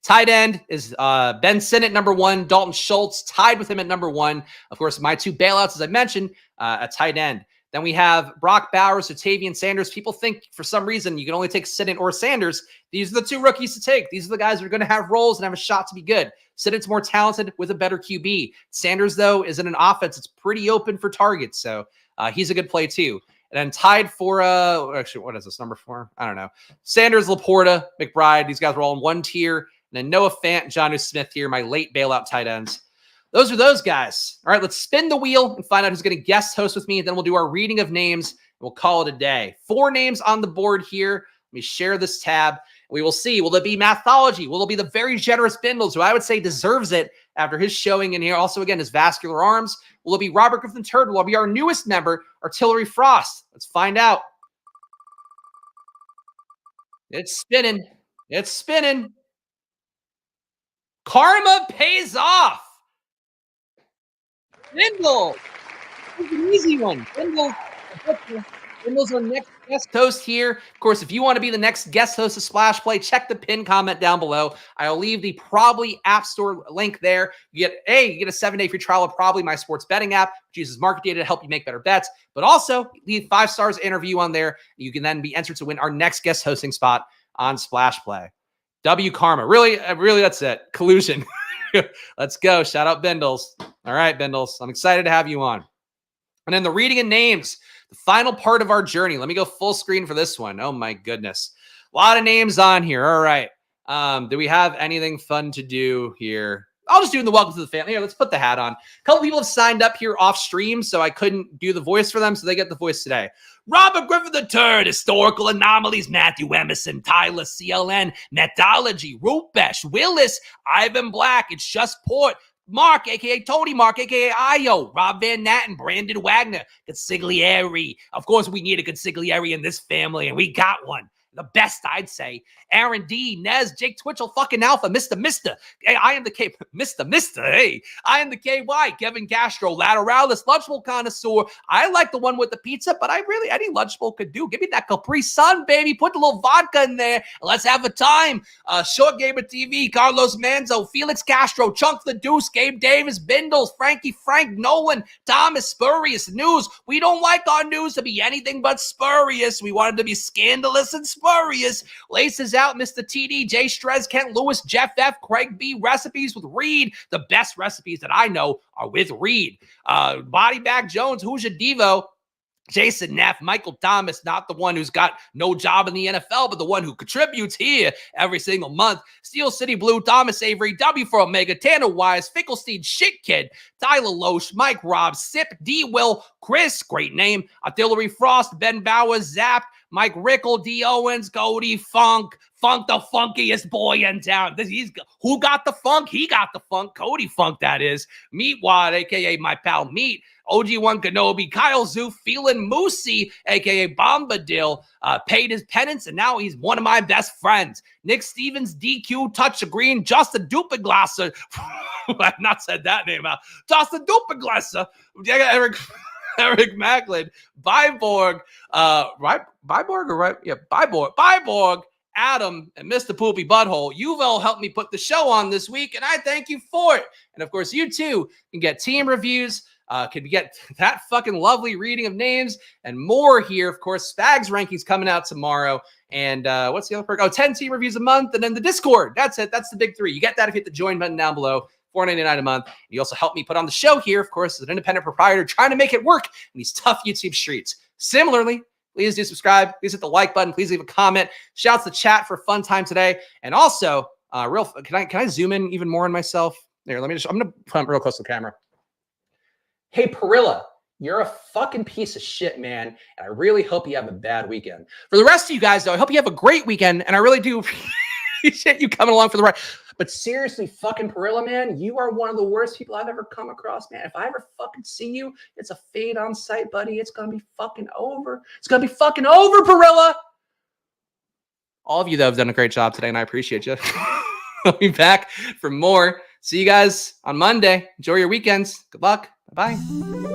Tight end is Ben Sinnott, number 1. Dalton Schultz tied with him at number 1. Of course, my 2 bailouts, as I mentioned, at tight end. Then we have Brock Bowers, Octavian Sanders. People think for some reason you can only take Sinnott or Sanders. These are the 2 rookies to take. These are the guys that are going to have roles and have a shot to be good. Sinnott's more talented with a better QB. Sanders, though, is in an offense it's pretty open for targets, so he's a good play too. And then tied for, actually, what is this, number 4? I don't know. Sanders, Laporta, McBride. These guys were all in 1 tier. And then Noah Fant, Jonnu Smith here, my late bailout tight ends. Those are those guys. All right, let's spin the wheel and find out who's going to guest host with me. And then we'll do our reading of names, and we'll call it a day. 4 names on the board here. Let me share this tab. We will see. Will it be Mathology? Will it be the very generous Bindles, who I would say deserves it after his showing in here? Also, again, his vascular arms. Will it be Robert Griffin III? Will it be our newest member, Artillery Frost? Let's find out. It's spinning. It's spinning. Karma pays off. Bindle. It's an easy one. Bindle's our next guest host here. Of course, if you want to be the next guest host of Splash Play, check the pin comment down below. I'll leave the Probably App Store link there. You get a 7-day free trial of Probably, my sports betting app, which uses market data to help you make better bets. But also, leave 5 stars interview on there. You can then be entered to win our next guest hosting spot on Splash Play. W Karma. Really, that's it. Collusion. Let's go. Shout out Bindles. All right, Bindles. I'm excited to have you on. And then the reading of names, the final part of our journey. Let me go full screen for this one. Oh, my goodness. A lot of names on here. All right. Do we have anything fun to do here? I'll just do the welcome to the family. Here, let's put the hat on. A couple people have signed up here off stream, so I couldn't do the voice for them, so they get the voice today. Robert Griffin III, Historical Anomalies, Matthew Emerson, Tyler, CLN, Methodology, Rupesh, Willis, Ivan Black, It's Just Port, Mark, a.k.a. Tony Mark, a.k.a. Io, Rob Van Natten, Brandon Wagner, Consigliere. Of course, we need a Consigliere in this family, and we got one. The best, I'd say. Aaron D, Nez, Jake Twitchell, fucking Alpha, Mr. Hey, I am the K, Mr. Hey, I am the KY, Kevin Castro, Lateralis, Lunchable Connoisseur. I like the one with the pizza, but any Lunchable could do. Give me that Capri Sun, baby. Put a little vodka in there. Let's have a time. Short Gamer TV, Carlos Manzo, Felix Castro, Chunk the Deuce, Gabe Davis, Bindles, Frankie Frank, Nolan, Thomas, Spurious News. We don't like our news to be anything but spurious. We want it to be scandalous and spurious. Laces out, Mr. TD, Jay Strez, Kent Lewis, Jeff F, Craig B, Recipes with Reed. The best recipes that I know are with Reed. Body Bag Jones, Who's Your Devo? Jason Neff, Michael Thomas, not the one who's got no job in the NFL, but the one who contributes here every single month. Steel City Blue, Thomas Avery, W for Omega, Tanner Wise, Finkelstein, Shit Kid, Tyler Loesch, Mike Robb, Sip, D. Will, Chris, great name, Artillery Frost, Ben Bauer, Zap, Mike Rickle, D. Owens, Cody Funk, the funkiest boy in town. Who got the funk? He got the funk. Cody Funk, that is. Meatwad, a.k.a. my pal Meat. OG1 Kenobi, Kyle Zoo, Phelan Moosey, a.k.a. Bombadil, paid his penance, and now he's one of my best friends. Nick Stevens, DQ, Touch of Green, Justin Dupeglasser. I've not said that name out. Justin Dupeglasser. Eric Macklin, Byborg, Byborg, Adam, and Mr. Poopy Butthole. You've all helped me put the show on this week, and I thank you for it. And of course, you too can get team reviews, can get that fucking lovely reading of names and more here. Of course, Spags rankings coming out tomorrow. And what's the other perk? 10 team reviews a month, and then the Discord. That's it. That's the big 3. You get that if you hit the join button down below. $4.99 a month. You also help me put on the show here, of course, as an independent proprietor trying to make it work in these tough YouTube streets. Similarly, please do subscribe. Please hit the like button. Please leave a comment. Shouts to chat for a fun time today. And also, can I zoom in even more on myself? There, I'm gonna put real close to the camera. Hey, Perilla, you're a fucking piece of shit, man. And I really hope you have a bad weekend. For the rest of you guys, though, I hope you have a great weekend. And I really do appreciate you coming along for the ride. But seriously, fucking Perilla, man, you are one of the worst people I've ever come across, man. If I ever fucking see you, it's a fade on sight, buddy. It's going to be fucking over. It's going to be fucking over, Perilla. All of you, though, have done a great job today, and I appreciate you. I'll be back for more. See you guys on Monday. Enjoy your weekends. Good luck. Bye-bye.